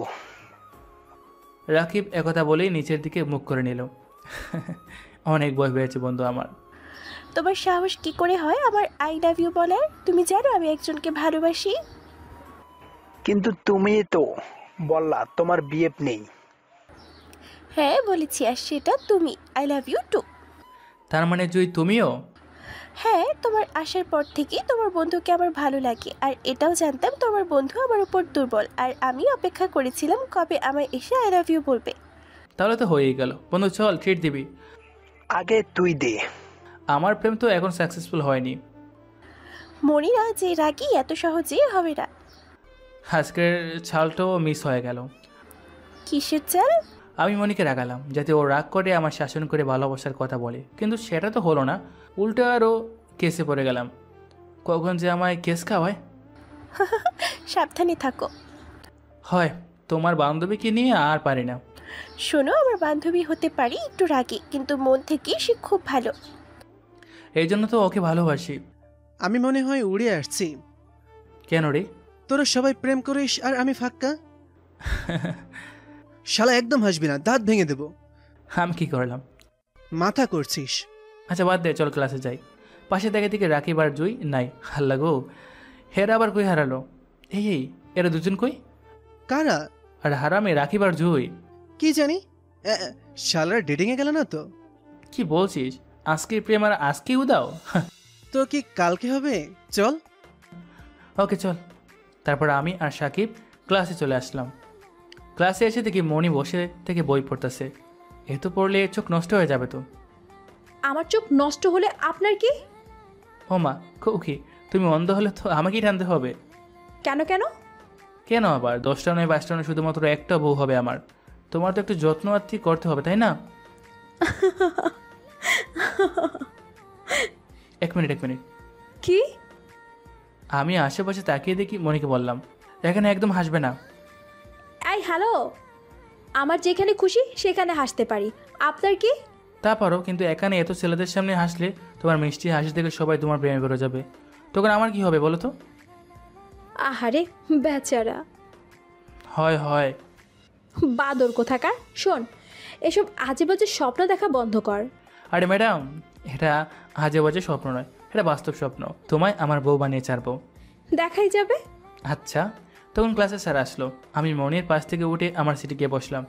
রাকিব একথা বলেই নিচের দিকে মুখ করে নিল। অনেক ভয় পেয়েছে বন্ধু আমার। তোমার সাহস কি করে হয় আমার আই লাভ ইউ বলার? তুমি জানো আমি একজনকে ভালোবাসি। কিন্তু তুমি তো বললা তোমার বিয়ে নেই। হ্যাঁ বলেছি, আর সেটা তুমি। I love you too. তার মানে জুই তুমিও? হ্যাঁ, তোমার আসার পর থেকে তোমার বন্ধুকে আমার ভালো লাগে, আর এটাও জানতাম তোমার বন্ধু আমার উপর দুর্বল, আর আমি অপেক্ষা করেছিলাম কবে আমায় এসে আই লাভ ইউ বলবে। তাহলে তো হয়েই গেল। বন্ধু চল, ট্রিট দিবি। আগে তুই দে। আমার প্রেম তো এখন সাকসেসফুল হয়নি। মনিরা যে রাগি এত সহজে হবে না। আজকের ছালটাও মিস হয়ে গেল। কিসের চাল? আমি মনিকে রাগালাম যাতে ও রাগ করে আমার শাসন করে ভালোবাসার কথা বলে, কিন্তু সেটা তো হলো না। উল্টো আরও কেসে পড়ে গেলাম। কখন যে আমায় কেস খাওয়ায়। সাবধানে থাকো। হয়, তোমার বান্ধবীকে নিয়ে আর পারি না। শোনো, আমার বান্ধবী হতে পারি একটু রাগী, কিন্তু মন থেকে সে খুব ভালো। এই জন্য তো ওকে ভালোবাসি। আমি মনে হয় উড়ে আসছি। কেন রে? তোরা সবাই প্রেম করিস আর আমি ফাক্কা। শালা একদম হাসবি না, দাঁত ভেঙে দেব। আমি কি করলাম? মাথা করছিস। আচ্ছা বাদ দে, চল ক্লাসে যাই। পাশে দেখে দিকে রাকিব আর জুই নাই। হাল্লা গো, হেরা আবার কই হারালো? এই এরা দুজন কই? কারা? আর হারামে রাকিব আর জুই। কি জানি, শালারা ডেটিংয়ে গেল না তো? কি বলছিস? আজকে প্রেম আর আজকে উদাও? তো কি কালকে হবে? চল। ওকে চল। তারপর আমি আর সাকিব ক্লাসে চলে আসলাম। ক্লাসে এসে দেখি মনি বসে থেকে বই পড়তেছে। এ তো পড়লে চোখ নষ্ট হয়ে যাবে তো। আমার চোখ নষ্ট হলে আপনার কি? ও মা, কি তুমি অন্ধ হলে তো আমাকেই টানতে হবে। কেন কেন? কেন আবার? 10টা নয় 22টা নয়, শুধুমাত্র একটা বউ হবে আমার। তোমার তো একটু যত্ন আত্মি করতে হবে, তাই না? এক মিনিট। কি? আমি আশেপাশে তাকিয়ে দেখি মনিকে বললাম, এখানে একদম হাসবে না। এই হ্যালো, আমার যেখানে খুশি সেখানে হাসতে পারি, আপনার কি? তা পারো, কিন্তু এখানে এত ছেলেদের সামনে হাসলে তোমার মিষ্টি হাসি দেখে সবাই তোমার প্রেমে পড়ে যাবে। তখন আমার কি হবে বলো তো? আহারে বেচারা। হয় বাদর কোথাকার। শোন, এসব আজে বাজে স্বপ্ন দেখা বন্ধ কর। আরে ম্যাডাম, এটা আজে বাজে স্বপ্ন নয়, এটা বাস্তব স্বপ্ন। তোমায় আমার বউ বানিয়ে ছাড়বো। দেখাই যাবে। আচ্ছা। তখন ক্লাসে স্যার আসলো। আমি মনির পাশ থেকে উঠে আমার সিটে গিয়ে বসলাম।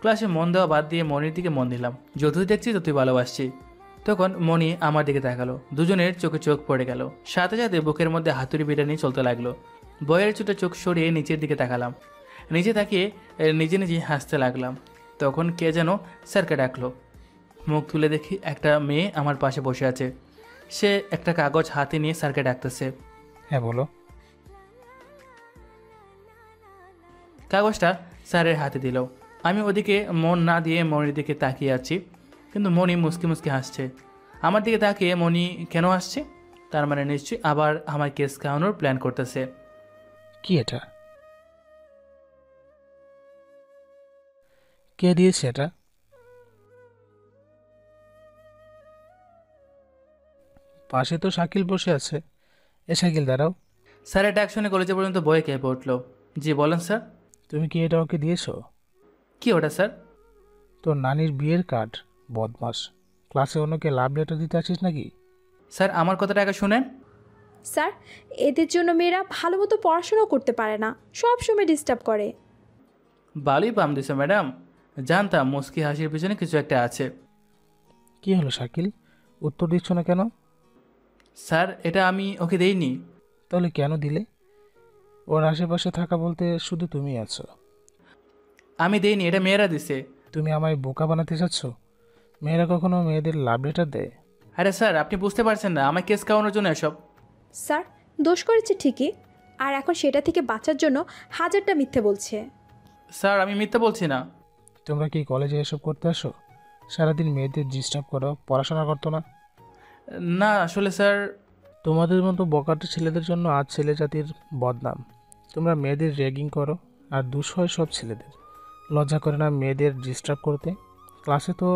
ক্লাসে মন দেওয়া বাদ দিয়ে মনির দিকে মন দিলাম। যতই দেখছি ততই ভালোবাসছি। তখন মনি আমার দিকে তাকালো। দুজনের চোখে চোখ পড়ে গেল। সাথে সাথে বুকের মধ্যে হাতুড়ি বিটা নিয়ে চলতে লাগলো। বইয়ের চোটে চোখ সরিয়ে নিচের দিকে তাকালাম। নিচে তাকিয়ে নিজে হাসতে লাগলাম। তখন কে যেন স্যারকে ডাকলো। মুখ তুলে দেখি একটা মেয়ে আমার পাশে বসে আছে। সে একটা কাগজ হাতে নিয়ে স্যারকে ডাকতেছে। হ্যাঁ বলো। কাগজটা স্যারের হাতে দিল। আমি ওদিকে মন না দিয়ে মনির দিকে তাকিয়ে আছি, কিন্তু মনি মুসকি মুসকি হাসছে। আমার দিকে তাকিয়ে মনি কেন হাসছে? তার মানে নিশ্চয়ই আবার আমার কেস খাওয়ানোর প্ল্যান করতেছে। কি এটা? কে দিয়েছে এটা? পাশে তো শাকিল বসে আছে। এ শাকিল দাঁড়াও। স্যারের ডাক শুনে কলেজে পর্যন্ত বয়ে কেঁপে উঠল। জি বলেন স্যার। তুমি কি এটা ওকে দিয়েছো? কি ওটা স্যার? তোর নানির বিয়ের কার্ড। বদমাস, ক্লাসে অন্যকে লাভ লেটার দিতে আসিস নাকি? স্যার আমার কথাটা আগে শুনেন। স্যার, এদের জন্য মেয়েরা ভালো মতো পড়াশোনাও করতে পারে না, সব সময় ডিস্টার্ব করে। ভালোই পাম দিছে ম্যাডাম। জানতাম মুস্কি হাসির পিছনে কিছু একটা আছে। কি হলো শাকিল, উত্তর দিচ্ছ না কেন? স্যার এটা আমি ওকে দেইনি। তাহলে কেন দিলে? ওর আশেপাশে থাকা বলতে শুধু তুমি আছো। আমি দেইনি, এটা মেয়েরা দিছে। তুমি আমায় বোকা বানাতে চাচ্ছ? মেয়েরা কখনো মেয়েদের লাভ লেটার দেয়? আরে স্যার আপনি বুঝতে পারছেন না, আমার কেস খাওয়ানোর জন্য এসব। স্যার দোষ করেছে ঠিকই, আর এখন সেটা থেকে বাঁচার জন্য হাজারটা মিথ্যে বলছে। স্যার আমি মিথ্যা বলছি না। তোমরা কি কলেজে এসব করতে আসো? সারাদিন মেয়েদের ডিস্টার্ব করো, পড়াশোনা করতো না? না আসলে স্যার, তোমাদের মতো বকাটে ছেলেদের জন্য আজ ছেলে জাতির বদনাম। তোমরা মেয়েদের র্যাগিং করো, আর দোষ হয় সব ছেলেদের। লজ্জা করে না মেয়েদের ডিস্টার্ব করতে? ক্লাসে তো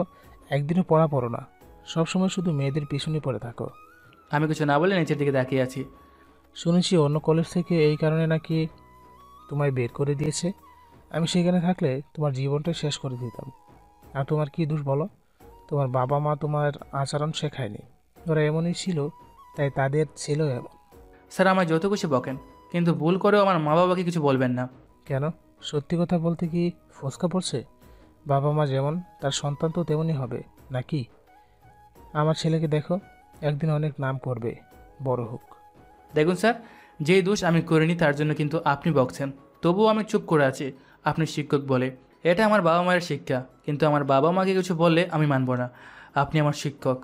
একদিনও পড়ো না, সবসময় শুধু মেয়েদের পিছনে পড়ে থাকো। আমি কিছু না বলে নিচের দিকে তাকিয়ে আছি। শুনেছি অন্য কলেজ থেকে এই কারণে নাকি তোমায় বের করে দিয়েছে। আমি সেখানে থাকলে তোমার জীবনটা শেষ করে দিতাম। আর তোমার কি দোষ বলো? তোমার বাবা মা তোমার আচরণ শেখায়নি, ওরা এমনই ছিল, তাই তাদের ছিল এমন। স্যার আমায় যত খুশি বকেন, কিন্তু ভুল করেও আমার মা বাবাকে কিছু বলবেন না। কেন? সত্যি কথা বলতে কি ফসকা পড়ছে? বাবা মা যেমন তার সন্তান তো তেমনই হবে নাকি? আমার ছেলেকে দেখো, একদিন অনেক নাম করবে, বড় হোক। দেখুন স্যার, যেই দোষ আমি করিনি তার জন্য কিন্তু আপনি বকছেন, তবুও আমি চুপ করে আছি। আপনি শিক্ষক বলে এটা আমার বাবা মায়ের শিক্ষা, কিন্তু আমার বাবা মাকে কিছু বললে আমি মানব না। আপনি আমার শিক্ষক।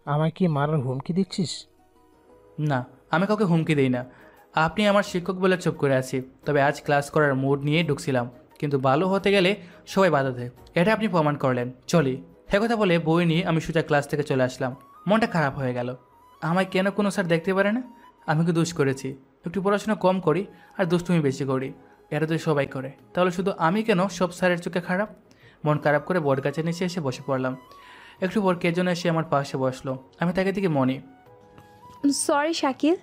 আমায় কি মারার হুমকি দিচ্ছিস? না, আমি কাউকে হুমকি দিই না। আপনি আমার শিক্ষক বলে চুপ করে আছি। তবে আজ ক্লাস করার মুড নিয়ে ঢুকছিলাম, কিন্তু ভালো হতে গেলে সবাই বাধা দেয়, এটা আপনি প্রমাণ করলেন। চলি। কথা বলে বই নিয়ে আমি সোজা ক্লাস থেকে চলে আসলাম। মনটা খারাপ হয়ে গেল। আমায় কেন কোনো স্যার দেখতে পারে না? আমি কি দোষ করেছি? একটু পড়াশোনা কম করি আর দুষ্টুমি বেশি করি, এটা তো সবাই করে, তাহলে শুধু আমি কেন সব স্যারের চোখে খারাপ? মন খারাপ করে বট গাছের নিচে এসে বসে পড়লাম। একটু পর কে যেন এসে আমার পাশে বসলো। আমি তাকে দিকে মনি। সরি শাকিল,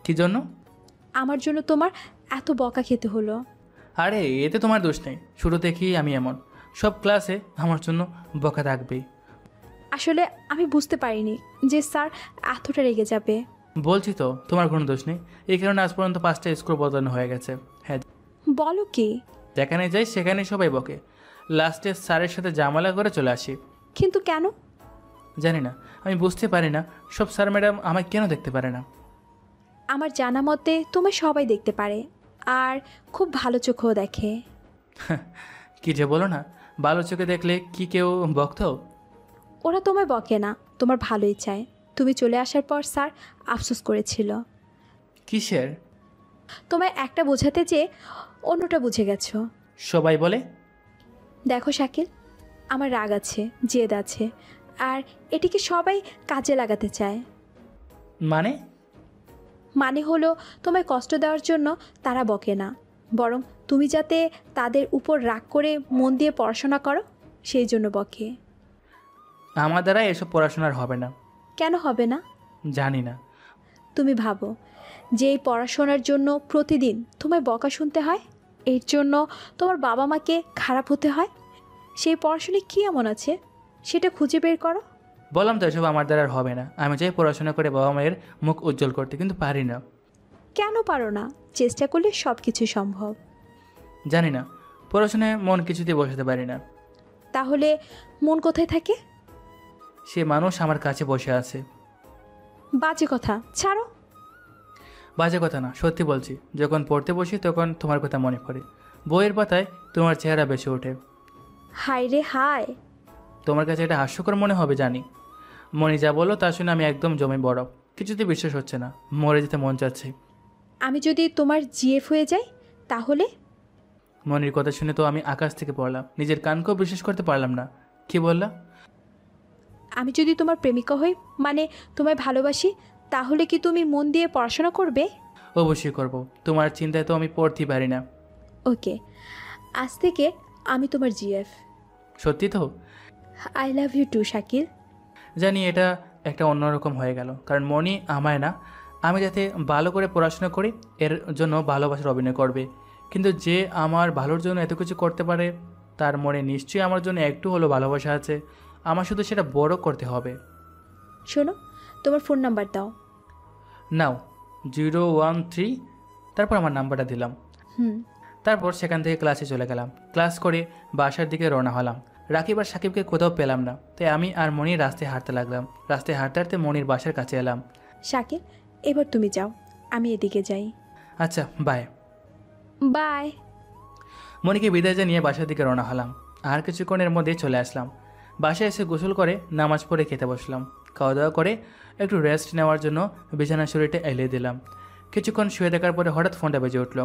কী জন্য? আমার জন্য তোমার এত বকা খেতে হলো। আরে এতে তোমার দোষ নেই, শুরু থেকেই আমি এমন, সব ক্লাসে আমার জন্য বকা থাকবেই। আসলে আমি বুঝতে পারিনি যে স্যার এতটা রেগে যাবে। বলছি তো তোমার কোনো দোষ নেই, এই কারণে আজ পর্যন্ত 5টা স্কুল বদলানো হয়ে গেছে। হ্যাঁ, বলো কি? যেখানে যাই সেখানে সবাই বকে, লাস্টে স্যারের সাথে জামালা করে চলে আসি। কিন্তু কেন জানি না, আমি বুঝতে পারি না সব স্যার ম্যাডাম আমায় কেন দেখতে পারে না। আমার জানা মতে তোমায় সবাই দেখতে পারে, আর খুব ভালো চোখেও দেখে। কি যে বলো না, ভালো চোখে দেখলে কি কেউ বকতো? ওরা তোমায় বকে না, তোমার ভালোই চায়। তুমি চলে আসার পর স্যার আফসোস করেছিল। কিসের? তোমায় একটা বোঝাতে চেয়ে অন্যটা বুঝে গেছো। সবাই বলে। দেখো শাকিল, আমার রাগ আছে, জেদ আছে, আর এটিকে সবাই কাজে লাগাতে চায়। মানে হলো তোমায় কষ্ট দেওয়ার জন্য তারা বকে না, বরং তুমি যাতে তাদের উপর রাগ করে মন দিয়ে পড়াশোনা করো সেই জন্য বকে। আমার দ্বারা এসব পড়াশোনার হবে না। কেন হবে না? জানি না। তুমি ভাবো যে এই পড়াশোনার জন্য প্রতিদিন তোমায় বকা শুনতে হয়, এর জন্য তোমার বাবা মাকে খারাপ হতে হয়, সেই পড়াশোনায় কী এমন আছে সেটা খুঁজে বের করো। বললাম তো এসব আমার দ্বারা হবে না। আমি চাই পড়াশোনা করে বাবা মায়ের মুখ উজ্জ্বল করতে, কিন্তু পারি না। কেন পারো না? চেষ্টা করলে সব কিছু সম্ভব। জানি না, পড়াশোনায় মন কিছুতে বসাতে পারি না। তাহলে মন কোথায় থাকে? সে মানুষ আমার কাছে বসে আছে। বাজে কথা, ছাড়ো। বাজে কথা না, সত্যি বলছি। যখন পড়তে বসি তখন তোমার কথা মনে পড়ে, বইয়ের পাতায় তোমার চেহারা বেশি ওঠে। হায় রে হায়। তোমার কাছে এটা হাস্যকর মনে হবে জানি। মনি যা বলো তা শুনে আমি একদম জমে বরফ। কিছুতে বিশ্বাস হচ্ছে না, মরে যেতে মন চাচ্ছে। আমি যদি তোমার জিএফ হয়ে যাই তাহলে? মনির কথা শুনে তো আমি আকাশ থেকে পড়লাম, নিজের কানকেও বিশ্বাস করতে পারলাম না। কি বললা? আমি যদি তোমার প্রেমিকা হই, মানে তোমায় ভালোবাসি, তাহলে কি তুমি মন দিয়ে পড়াশোনা করবে? অবশ্যই করব, তোমার চিন্তায় তো আমি পড়তেই পারি না। ওকে, আজ থেকে আমি তোমার জিএফ। সত্যি তো? I love you too Shakil. জানি এটা একটা অন্যরকম হয়ে গেল, কারণ মনি আমায় না, আমি যাতে ভালো করে পড়াশোনা করি এর জন্য ভালোবাসার অভিনয় করবে। কিন্তু যে আমার ভালোর জন্য এত কিছু করতে পারে, তার মনে নিশ্চয়ই আমার জন্য একটু হলেও ভালোবাসা আছে। আমার শুধু সেটা বড় করতে হবে। শোনো, তোমার ফোন নাম্বার দাও। নাও। 013, তারপর আমার নাম্বারটা দিলাম। তারপর সেখান থেকে ক্লাসে চলে গেলাম। ক্লাস করে বাসার দিকে রওনা হলাম। রাকিব আর সাকিবকে কোথাও পেলাম না, তাই আমি আর মনি রাস্তায় হাঁটতে লাগলাম। রাস্তায় হাঁটতে হাঁটতে মনির বাসার কাছে এলাম। শাকিল, এবার তুমি যাও, আমি এদিকে যাই। আচ্ছা, বাই। বাই। মনিকে বিদায় জানিয়ে বাসার দিকে রওনা হলাম। আর কিছুক্ষণের মধ্যে চলে আসলাম। বাসায় এসে গোসল করে নামাজ পড়ে খেতে বসলাম। খাওয়া দাওয়া করে একটু রেস্ট নেওয়ার জন্য বিছানা শরীরটা এলিয়ে দিলাম। কিছুক্ষণ শুয়ে দেখার পরে হঠাৎ ফোনটা বেজে উঠল।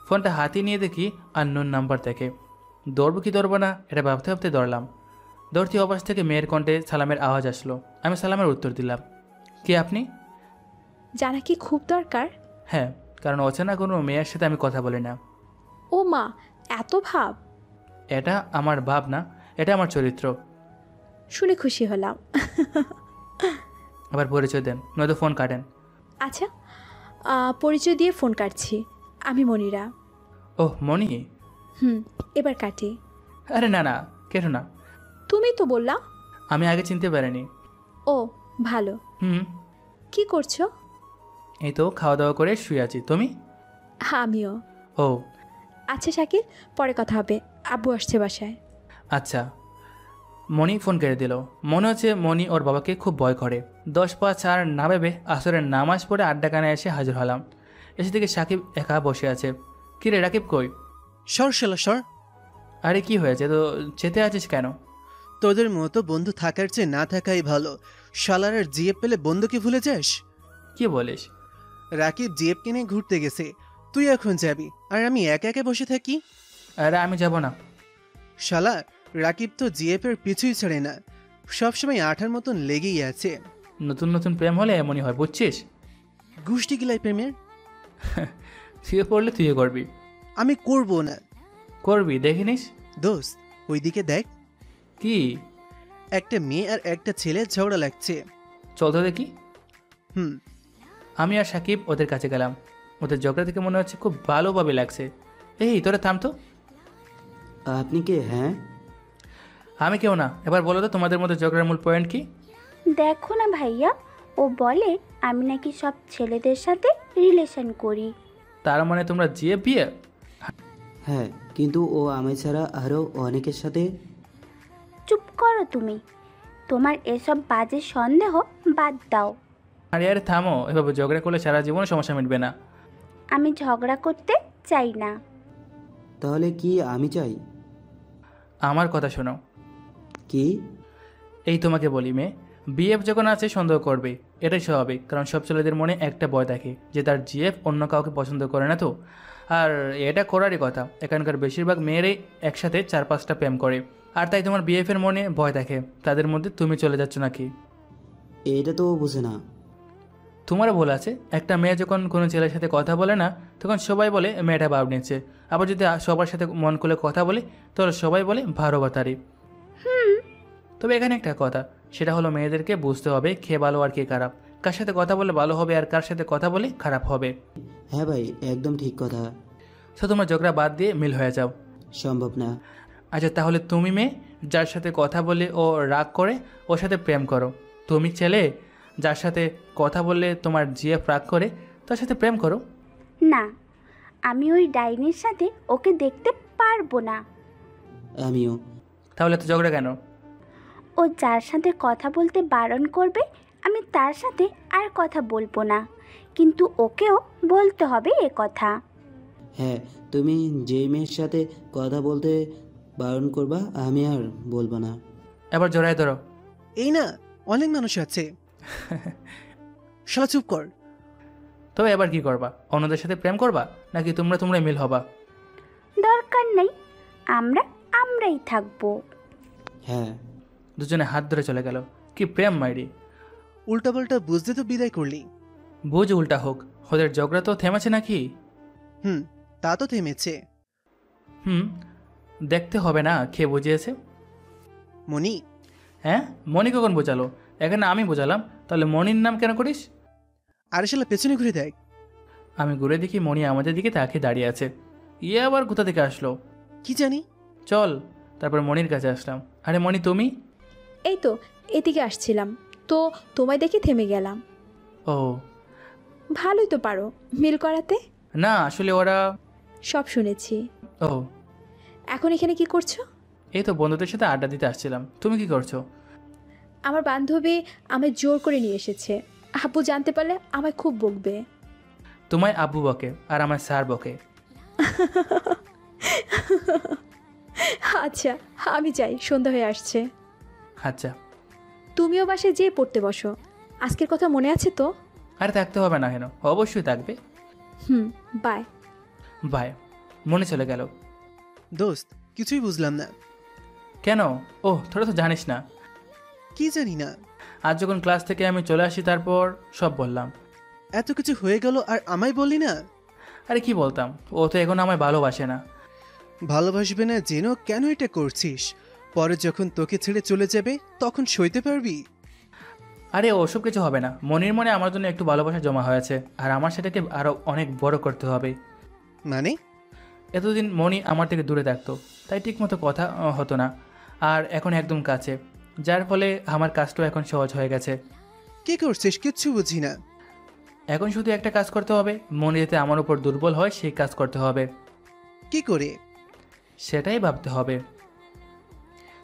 ফোনটা হাতে নিয়ে দেখি আননোন নাম্বার থেকে। দৌড়ব কি দৌড়ব না এটা ভাবতে ভাবতে দৌড়লাম। দৌড়তি অবস্থা থেকে মেয়ের কণ্ঠে সালামের আওয়াজ আসলো। আমি সালামের উত্তর দিলাম। কে আপনি? জানা কি খুব দরকার? হ্যাঁ, কারণ অচেনা কোনো মেয়ের সাথে আমি কথা বলি না। ও মা, এত ভাব? এটা আমার ভাব না, এটা আমার চরিত্র। শুনে খুশি হলাম। আবার পরিচয় দেন, নয়তো ফোন কাটেন। আচ্ছা, পরিচয় দিয়ে ফোন কাটছি। আমি মনিরা। ওহ, মনি। এবার কাটি। আরে না না, কেন না, তুমি তো বললা। আমি আগে চিনতে পারিনি। ও ভালো। কি করছো? এই তো খাওয়া দাওয়া করে শুয়ে আছি। তুমি? আমিও। ও আচ্ছা শাকিল, পরে কথা হবে, আব্বু আসছে বাসায়। আচ্ছা। মনি ফোন কেটে দিল। মনে হচ্ছে মনি ওর বাবাকে খুব ভয় করে। 10-5 না ভেবে আসরের নামাজ পড়ে আড্ডাখানে এসে হাজির হলাম। এসে থেকে সাকিব একা বসে আছে। কিরে রাকিব কই? সর শালা সর। আরে কি হয়েছে তো, চেতে আছিস কেন? তোদের মতো বন্ধু থাকার চেয়ে না থাকাই ভালো। শালার আর জিএফ পেলে বন্ধুকে ভুলে যাস? কি বলিস? রাকিব জিএফকে নিয়ে ঘুরতে গেছে, তুই এখন যাবি আর আমি একা একা বসে থাকি? আরে আমি যাব না। শালা, রাকিব তো জিএফ এর পিছুই ছাড়ে না, সবসময় আঠার মতন লেগেই আছে। নতুন নতুন প্রেম হলে এমনই হয়, বুঝছিস? গোষ্ঠী গিলাই প্রেমের। তুইও পড়লে তুইও করবি। আমি করব না। করবি, দেখিনিস? দোস্ত ওইদিকে দেখ। কি? একটা মেয়ে আর একটা ছেলে ঝগড়া লাগছে। চল তো দেখি। হুম। আমি আর সাকিব ওদের কাছে গেলাম। ওদের ঝগড়া থেকে মনে হচ্ছে খুব ভালোভাবে লাগছে। এই তোরা থাম তো। আপনি কে? হ্যাঁ, আমি কেউ না। এবার বলো তো তোমাদের মধ্যে ঝগড়ার মূল পয়েন্ট কি? দেখো না ভাইয়া, ও বলে আমি নাকি সব ছেলেদের সাথে রিলেশন করি। তার মানে তোমরা জিয়ে বিয়ে? হ্যাঁ, কিন্তু ও আমি ছাড়া আরও অনেকের সাথে। চুপ করো তুমি, তোমার এসব বাজে সন্দেহ বাদ দাও। আরে আরে থামো, এভাবে ঝগড়া করলে সারা জীবন সমস্যা মিটবে না। আমি ঝগড়া করতে চাই না। তাহলে কি আমি চাই? আমার কথা শোনো। কি? এই তোমাকে বলি মেয়ে, বিএফ যখন আছে সন্দেহ করবে, এটাই স্বাভাবিক। কারণ সব ছেলেদের মনে একটা ভয় থাকে যে তার জিএফ অন্য কাউকে পছন্দ করে না তো। আর এটা করারই কথা, এখানকার বেশিরভাগ মেয়েরাই একসাথে 4-5টা প্রেম করে। আর তাই তোমার বিএফের মনে ভয় থাকে তাদের মধ্যে তুমি চলে যাচ্ছ নাকি। এটা তো বুঝে না। তোমারও ভুল আছে। একটা মেয়ে যখন কোনো ছেলের সাথে কথা বলে না, তখন সবাই বলে মেয়েটা ভাব নিচ্ছে। আবার যদি সবার সাথে মন খুলে কথা বলে, তাহলে সবাই বলে ভালো বাতারি। তবে এখানে একটা কথা, সেটা হলো মেয়েদেরকে বুঝতে হবে কে ভালো আর কে খারাপ, কার সাথে কথা বলে ভালো হবে আর কার সাথে কথা বলে খারাপ হবে। হ্যাঁ ভাই, একদম ঠিক কথা। তো তোমরা ঝগড়া বাদ দিয়ে মিল হয়ে যাও। সম্ভব না। আচ্ছা তাহলে তুমি মেয়ে, যার সাথে কথা বলে ও রাগ করে ওর সাথে প্রেম করো। তুমি ছেলে, যার সাথে কথা বললে তোমার জিএফ রাগ করে তার সাথে প্রেম করো। না, আমি ওই ডাইনির সাথে ওকে দেখতে পারবো না। আমিও। তাহলে তো ঝগড়া কেন? ও যার সাথে কথা বলতে বারণ করবে আমি তার সাথে আর কথা বলবো না, কিন্তু ওকেও বলতে হবে এ কথা। হ্যাঁ, তুমি যেই মেয়ের সাথে কথা বলতে বারণ করবা আমি আর বলবো না। এবার জড়াই ধরো। এই না, অনেক মানুষ আছে। শালা চুপ কর। তবে এবার কি করবা? অন্যদের সাথে প্রেম করবা নাকি তোমরা মিল হবা? দরকার নেই, আমরাই থাকবো। হ্যাঁ। দুজনে হাত ধরে চলে গেল। কি প্রেম মাইরি! উল্টাপাল্টা বুঝতে তো বিদায় করলি। বুঝ উল্টা হোক, ওদের ঝগড়া তো থেমেছে নাকি? তা তো থেমেছে। দেখতে হবে না কে বুঝিয়েছে। মনি। হ্যাঁ, মনি কখন বোঝালো? এখানে আমি বোঝালাম, তাহলে মনির নাম কেন করিস? আরে শালা পেছনে ঘুরে দেখ। আমি ঘুরে দেখি মনি আমাদের দিকে তাকে দাঁড়িয়ে আছে। ইয়ে আবার কোথা থেকে আসলো কি জানি। চল, তারপর মনির কাছে আসলাম। আরে মনি তুমি? এই তো এদিকে আসছিলাম, তো তোমায় দেখে থেমে গেলাম। ও, ভালোই তো পারো মিল করাতে। না আসলে ওরা। সব শুনেছি। ও, এখন এখানে কি করছো? এই তো বন্ধুদের সাথে আড্ডা দিতে আসছিলাম। তুমি কি করছো? আমার বান্ধবী আমায় জোর করে নিয়ে এসেছে। আব্বু জানতে পারলে আমায় খুব বকবে। তোমায় আব্বু বকে আর আমার স্যার বকে। আচ্ছা আমি যাই, সন্ধ্যা হয়ে আসছে। আচ্ছা। তুমিও বাসায় যেয়ে পড়তে বসো। আজকের কথা মনে আছে তো? আরে থাকতে হবে না কেন, অবশ্যই থাকবে। Bye bye. মনে চলে গেল। দোস্ত কিছুই বুঝলাম না। কেন? ও তোরা তো জানিস না। কি জানি না? আজ যখন ক্লাস থেকে আমি চলে আসি তারপর সব বললাম। এত কিছু হয়ে গেল আর আমায় বললি না? আরে কি বলতাম, ও তো এখন আমায় ভালোবাসে না। ভালোবাসবে না যেন কেন এটা করছিস? পরে যখন তোকে ছেড়ে চলে যাবে তখন সইতে পারবি? আরে ওসব কিছু হবে না। মনির মনে আমার জন্য একটু ভালোবাসা জমা হয়েছে, আর আমার সেটাকে আরও অনেক বড় করতে হবে। মানে? এতদিন মনি আমার থেকে দূরে থাকতো, তাই ঠিকমতো কথা হতো না। আর এখন একদম কাছে, যার ফলে আমার কাজটাও এখন সহজ হয়ে গেছে। কি করছিস কিচ্ছু বুঝি না। এখন শুধু একটা কাজ করতে হবে, মনি যাতে আমার উপর দুর্বল হয় সেই কাজ করতে হবে। কি করে? সেটাই ভাবতে হবে।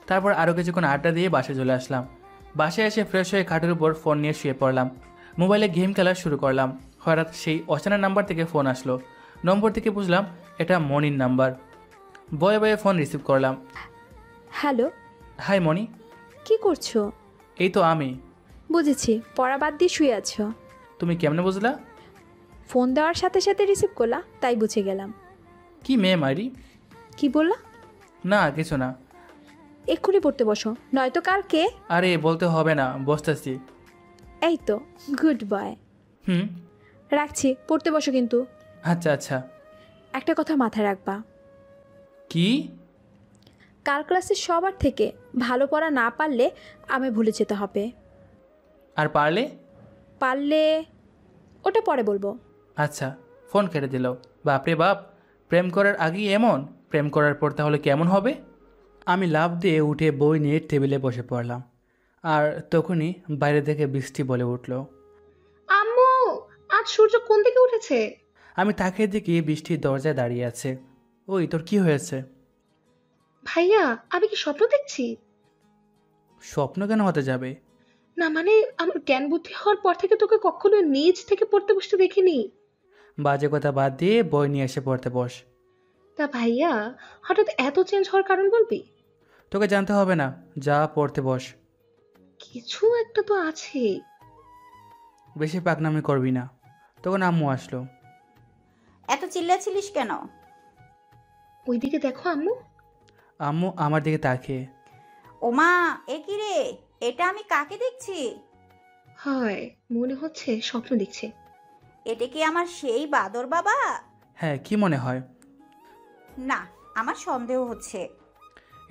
তারপর আরও কিছুক্ষণ আড্ডা দিয়ে বাসায় চলে আসলাম। বাসায় এসে ফ্রেশ হয়ে খাটের উপর ফোন নিয়ে শুয়ে পড়লাম। মোবাইলে গেম খেলা শুরু করলাম। হঠাৎ সেই অচেনা নাম্বার থেকে ফোন আসলো। নম্বর থেকে বুঝলাম এটা মনির নাম্বার। বয়ে বয়ে ফোন রিসিভ করলাম। হ্যালো, হাই মনি। কি করছো? এই তো আমি। বুঝেছি, পড়া বাদ দিয়ে শুয়ে আছো। তুমি কেমনে বুঝলা? ফোন দেওয়ার সাথে সাথে রিসিভ করলা, তাই বুঝে গেলাম। কি মেয়ে মারি? কি বললা? না কিছু না। এক্ষুনি পড়তে বসো, নয়তো কালকে। আরে বলতে হবে না, বসতেছি। এই তো, গুড বয়। হুম, রাখছি, পড়তে বসো কিন্তু। আচ্ছা আচ্ছা। একটা কথা মাথায় রাখবা। কি? কাল ক্লাসে সবার থেকে ভালো পড়া না পারলে আমি ভুলে যেতে হবে। আর পারলে? পারলে ওটা পরে বলবো। আচ্ছা। ফোন কেটে দিল। বাপরে বাপ, প্রেম করার আগেই এমন, প্রেম করার পর তাহলে কেমন হবে? আমি লাফ দিয়ে উঠে বই নিয়ে টেবিলে বসে পড়লাম। আর তখনই বাইরে থেকে বৃষ্টি বলে উঠল, আম্মু, আজ সূর্য কোন দিকে উঠেছে? আমি তাকিয়ে দেখি বৃষ্টির দরজায় দাঁড়িয়ে আছে। ওই তোর কি হয়েছে? ভাইয়া, আমি কি স্বপ্ন দেখছি? স্বপ্ন কেন হতে যাবে? না মানে, আমার জ্ঞান বুদ্ধি হওয়ার পর থেকে তোকে কখনো নিজ থেকে পড়তে বসতে দেখিনি। বাজে কথা বাদ দিয়ে বই নিয়ে এসে পড়তে বস। তা ভাইয়া, হঠাৎ এত চেঞ্জ হওয়ার কারণ বলবি? তোকে জানতে হবে না, যা পড়তে বস। কিছু একটা তো আছে। বেশি পাকনামি করবি না। তখন আম্মু আসলো। এত চিল্লাচিল্লিস কেন? ওইদিকে দেখো আম্মু। আম্মু আমার দিকে তাকিয়ে, ওমা, এ কি রে? এটা আমি কাকে দেখছি? হয়, মনে হচ্ছে স্বপ্ন দেখছে। এটা কি আমার সেই বাদর বাবা? হ্যাঁ, কি মনে হয়? না, আমার সন্দেহ হচ্ছে।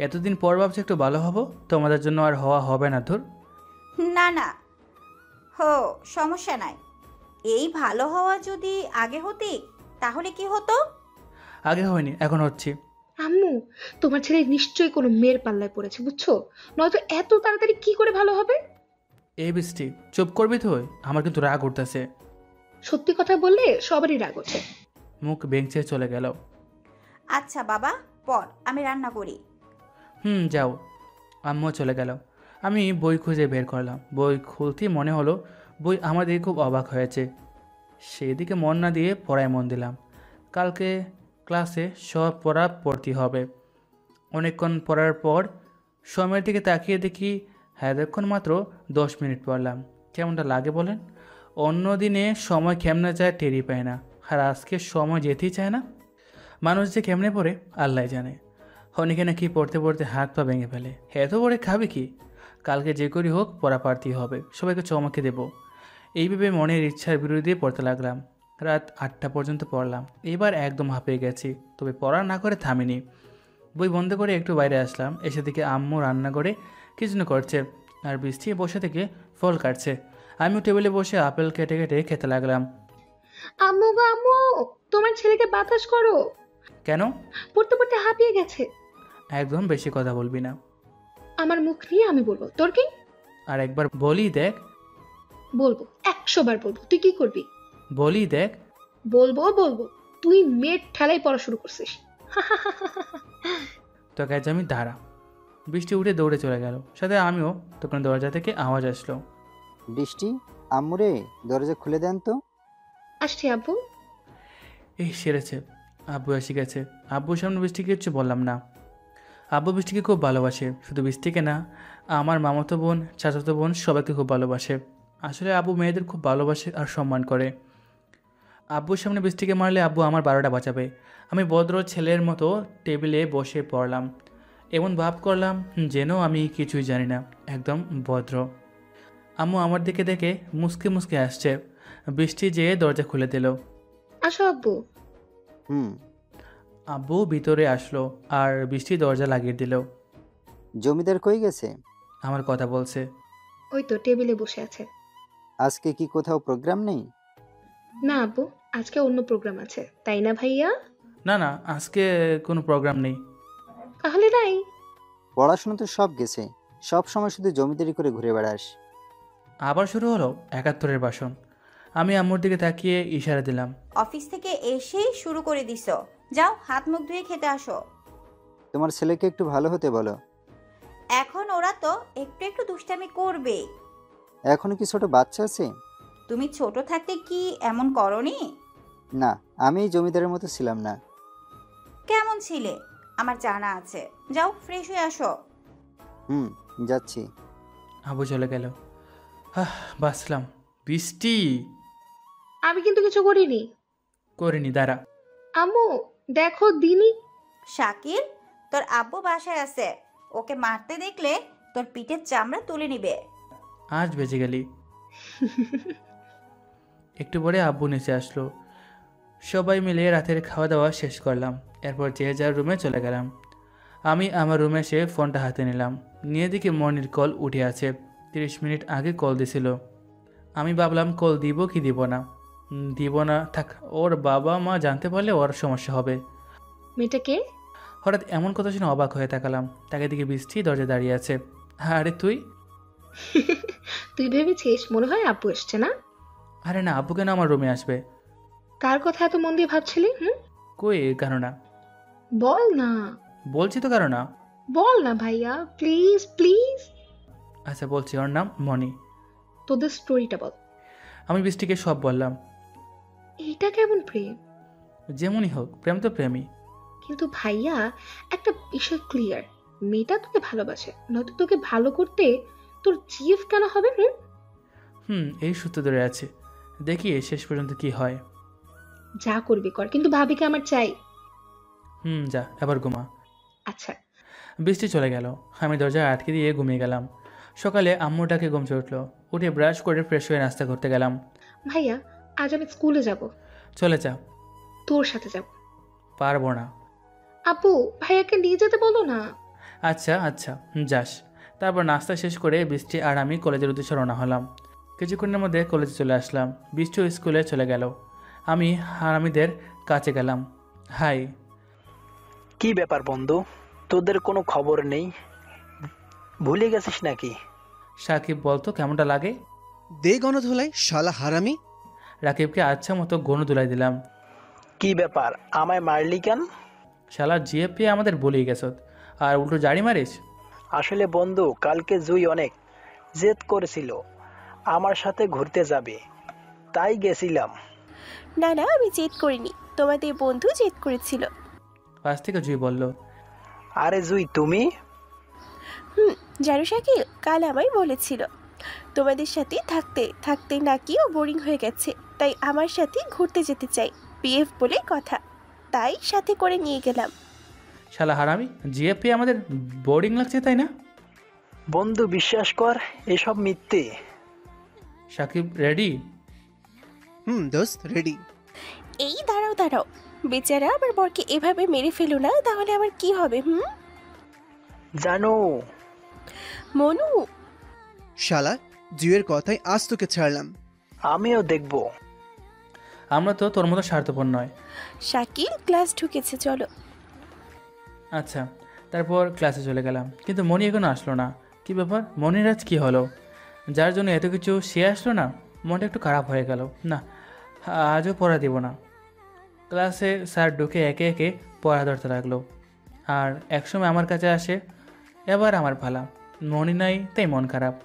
এতদিন পর ভাবছি একটু ভালো হব, তোমাদের জন্য আর হওয়া হবে না। ধুর। না না, হো, সমস্যা নাই। এই ভালো হওয়া যদি আগে হতি তাহলে কি হতো? আগে হয়নি, এখন হচ্ছি। আম্মু, তোমার ছেলে নিশ্চয়ই কোনো মেয়ের পাল্লায় পড়েছে, বুঝছো? নয়তো এত তাড়াতাড়ি কি করে ভালো হবে? এই বৃষ্টি, চুপ করবি তুই? আমার কিন্তু রাগ উঠতেছে। সত্যি কথা বললে সবারই রাগ ওঠে। মুখ বেঞ্চে চলে গেল। আচ্ছা বাবা, পড়, আমি রান্না করি। যাও। আম্মু চলে গেল। আমি বই খুঁজে বের করলাম। বই খুলতেই মনে হলো বই আমার দিকে খুব অবাক হয়েছে। সেই দিকে মন না দিয়ে পড়ায় মন দিলাম। কালকে ক্লাসে সব পড়া পড়তে হবে। অনেকক্ষণ পড়ার পর সময়ের দিকে তাকিয়ে দেখি এতক্ষণ মাত্র 10 মিনিট পড়লাম। কেমনটা লাগে বলেন? অন্য দিনে সময় কেমনে যায় টেরই পায় না, আর আজকে সময় যেতেই চায় না। মানুষ যে কেমনে পড়ে আল্লাহ জানে। অনেকে নাকি পড়তে পড়তে হাত পা ভেঙে ফেলে। এত পড়ে খাবে কি? কালকে যে করি হোক পড়া পারতেই হবে, সবাইকে চমকে দেব। এইভাবে মনের ইচ্ছার বিরুদ্ধে পড়তে লাগলাম। রাত 8টা পর্যন্ত পড়লাম। এবার একদম হাঁপিয়ে গেছি, তবে পড়া না করে থামিনি। বই বন্ধ করে একটু বাইরে আসলাম। এসে দিকে আম্মু রান্না করে কিছু না করছে, আর বৃষ্টি বসে থেকে ফল কাটছে। আমিও টেবিলে বসে আপেল কেটে কেটে খেতে লাগলাম। আম্মু গো আম্মু, তোমার ছেলেকে বাতাস করো। কেন? পড়তে পড়তে হাঁপিয়ে গেছে। একদম বেশি কথা বলবি না। আমার মুখ নিয়ে আমি বলবো, তোর কি? আর একবার বলি দেখ। বলবো, 100 বার বলবো। তুই কি করবি? বলি দেখ। বলবো বলবো, তুই মেয়ের ঠেলাই পড়া শুরু করছিস। তোকে আজ আমি দাঁড়া। বৃষ্টি উঠে দৌড়ে চলে গেল, সাথে আমিও। তখন দরজা থেকে আওয়াজ আসলো, বৃষ্টি, আম্মুরে দরজা খুলে দেন তো। আসছি আব্বু। এই সেরেছে, আব্বু এসে গেছে। আব্বুর সামনে বৃষ্টিকে কিছু বললাম না। আব্বু বৃষ্টিকে খুব ভালোবাসে, শুধু বৃষ্টিকে না, আমার মামাতো বোন, চাচাতো বোন সবাইকে খুব ভালোবাসে। আসলে আব্বু মেয়েদের খুব ভালোবাসে আর সম্মান করে। আব্বুর সামনে বৃষ্টিকে মারলে আব্বু আমার 12টা বাঁচাবে। আমি ভদ্র ছেলের মতো টেবিলে বসে পড়লাম। এমন ভাব করলাম যেন আমি কিছুই জানি না, একদম ভদ্র। আম্মু আমার দিকে দেখে মুসকে মুসকে আসছে। বৃষ্টি যেয়ে দরজা খুলে দিল। আসো আব্বু। আব্বু ভিতরে আসলো আর বৃষ্টি দরজা লাগিয়ে দিল। জমিদার কই গেছে? আমার কথা বলছে। ওই তো টেবিলে বসে আছে। আজকে কি কোথাও প্রোগ্রাম নেই? না আব্বু, আজকে অন্য প্রোগ্রাম আছে, তাই না ভাইয়া? না না, আজকে কোনো প্রোগ্রাম নেই। তাহলে নাই? পড়াশোনা তো সব গেছে, সব সময় শুধু জমিদারি করে ঘুরে বেড়াস। আবার শুরু হলো 71-এর ভাষণ। আমি আম্মুর দিকে তাকিয়ে ইশারা দিলাম। অফিস থেকে এসেই শুরু করে দিছো, যাও হাত মুখ ধুয়ে খেতে আসো। তোমার ছেলেকে একটু ভালো হতে বলো। এখন ওরা তো একটু একটু দুষ্টামি করবে। এখনো কি ছোট বাচ্চা আছে? তুমি ছোট থাকতে কি এমন করনি? না, আমি জমিদারের মতো ছিলাম না। কেমন ছিলে? আমার জানা আছে। যাও ফ্রেশ হয়ে আসো। হুম, যাচ্ছি। আব্বু চলে গেল। বাসলাম। বৃষ্টি আমি কিন্তু কিছু করিনি। করিনি, দাঁড়া। আম্মু দেখো দিনি। শাকিল, তোর আব্বু বাসায় আছে। ওকে মারতে দেখলে তোর পিঠের চামড়া তুলে নিবে। আজ বেঁচে গেলি। একটু পরে আব্বু নিচে আসলো। সবাই মিলে রাতের খাওয়া দাওয়া শেষ করলাম। এরপর যে যার রুমে চলে গেলাম। আমি আমার রুমে এসে ফোনটা হাতে নিলাম। নিয়ে দেখি মনির কল উঠে আছে। 30 মিনিট আগে কল দিছিল। আমি ভাবলাম কল দিব কি দিব না। দিব না, থাক, ওর বাবা মা জানতে পারলে ওর সমস্যা হবে। মেয়েটাকে হঠাৎ এমন কথা শুনে অবাক হয়ে তাকালাম। তাকে দিকে বৃষ্টি দরজা দাঁড়িয়ে আছে। আরে তুই? তুই ভেবেছিস মনে হয় আব্বু এসছে না? আরে না, আব্বু কেন আমার রুমে আসবে? কার কথা এত মন দিয়ে ভাবছিলি? কই কারণ না? বল না। বলছি তো কারণ না। বল না ভাইয়া, প্লিজ প্লিজ। আচ্ছা বলছি, ওর নাম মনি। তোদের স্টোরিটা বল। আমি বৃষ্টিকে সব বললাম। এটা কেমন প্রেম? যেমনই হোক, প্রেম তো প্রেমই। কিন্তু ভাইয়া একটা বিষয় ক্লিয়ার, মেয়েটা তোকে ভালোবাসে, নয়তো তোকে ভালো করতে তোর জিএফ কেন হবে? এই সূত্র ধরে আছে, দেখি শেষ পর্যন্ত কি হয়। যা করবি কর, কিন্তু ভাবিকে আমার চাই। যা, এবার ঘুমা। আচ্ছা। বৃষ্টি চলে গেল। আমি দরজা আটকে দিয়ে ঘুমিয়ে গেলাম। সকালে আম্মুটাকে ঘুম উঠলো। উঠে ব্রাশ করে ফ্রেশ হয়ে নাস্তা করতে গেলাম। ভাইয়া আজ আমি স্কুলে যাব। চলে যা। তোর সাথে যাব। পারবো না। আপু ভাইয়াকে নিয়ে যেতে বলো না। আচ্ছা আচ্ছা, যাস। তারপর নাস্তা শেষ করে বৃষ্টি আর আমি কলেজের উদ্দেশ্যে রওনা হলাম। কিছুক্ষণের মধ্যে কলেজে চলে আসলাম। বৃষ্টিও স্কুলে চলে গেল। আমি হারামিদের কাছে গেলাম। হাই। কি ব্যাপার বন্ধু, তোদের কোনো খবর নেই? ভুলে গেছিস নাকি? সাকিব, বলতো কেমনটা লাগে? দে গণধোলাই, শালা হারামি। রাকিবকে আচ্ছা মতো গণধোলাই দিলাম। কি ব্যাপার, আমায় মারলি কেন? শালা জিএপি আমাদের বলেই গেছ, আর উল্টো জাড়ি মারিস। আসলে বন্ধু, কালকে জুই অনেক জেদ করেছিল আমার সাথে ঘুরতে যাবে, তাই গেছিলাম। না না, আমি জেদ করিনি, তোমাদের বন্ধু জেদ করেছিল। পাশ থেকে জুই বলল। আরে জুই, তুমি? জানো শাকিল, কাল আমায় বলেছিল তোমাদের সাথে থাকতে থাকতে নাকি ও বোরিং হয়ে গেছে, তাই আমার সাথে ঘুরতে যেতে চাই, বিএফ বলে কথা, তাই সাথে করে নিয়ে গেলাম। শালা হারামি, জিএপি আমাদের বোরিং লাগছে তাই না? বন্ধু বিশ্বাস কর, এসব মিথ্যে। সাকিব রেডি? দোস্ত রেডি। এই দাঁড়াও দাঁড়াও, বেচারা আমার বরকে এভাবে মেরে ফেলো না, তাহলে আমার কি হবে? জানো মনু, শালা জুয়ের কথাই আজ তোকে ছাড়লাম। আমিও দেখব। আমরা তো তোর মতো স্বার্থপর নয়। শাকিল ক্লাস ঢুকেছে, চলো। আচ্ছা। তারপর ক্লাসে চলে গেলাম, কিন্তু মনি এখনো আসলো না। কি ব্যাপার, মনির আজ কী হলো? যার জন্য এত কিছু সে আসলো না, মনটা একটু খারাপ হয়ে গেল। না, আজও পড়া দিব না। ক্লাসে স্যার ঢুকে একে একে পড়া ধরতে লাগলো। আর একসময় আমার কাছে আসে, এবার আমার পালা। মনি নাই, তাই মন খারাপ।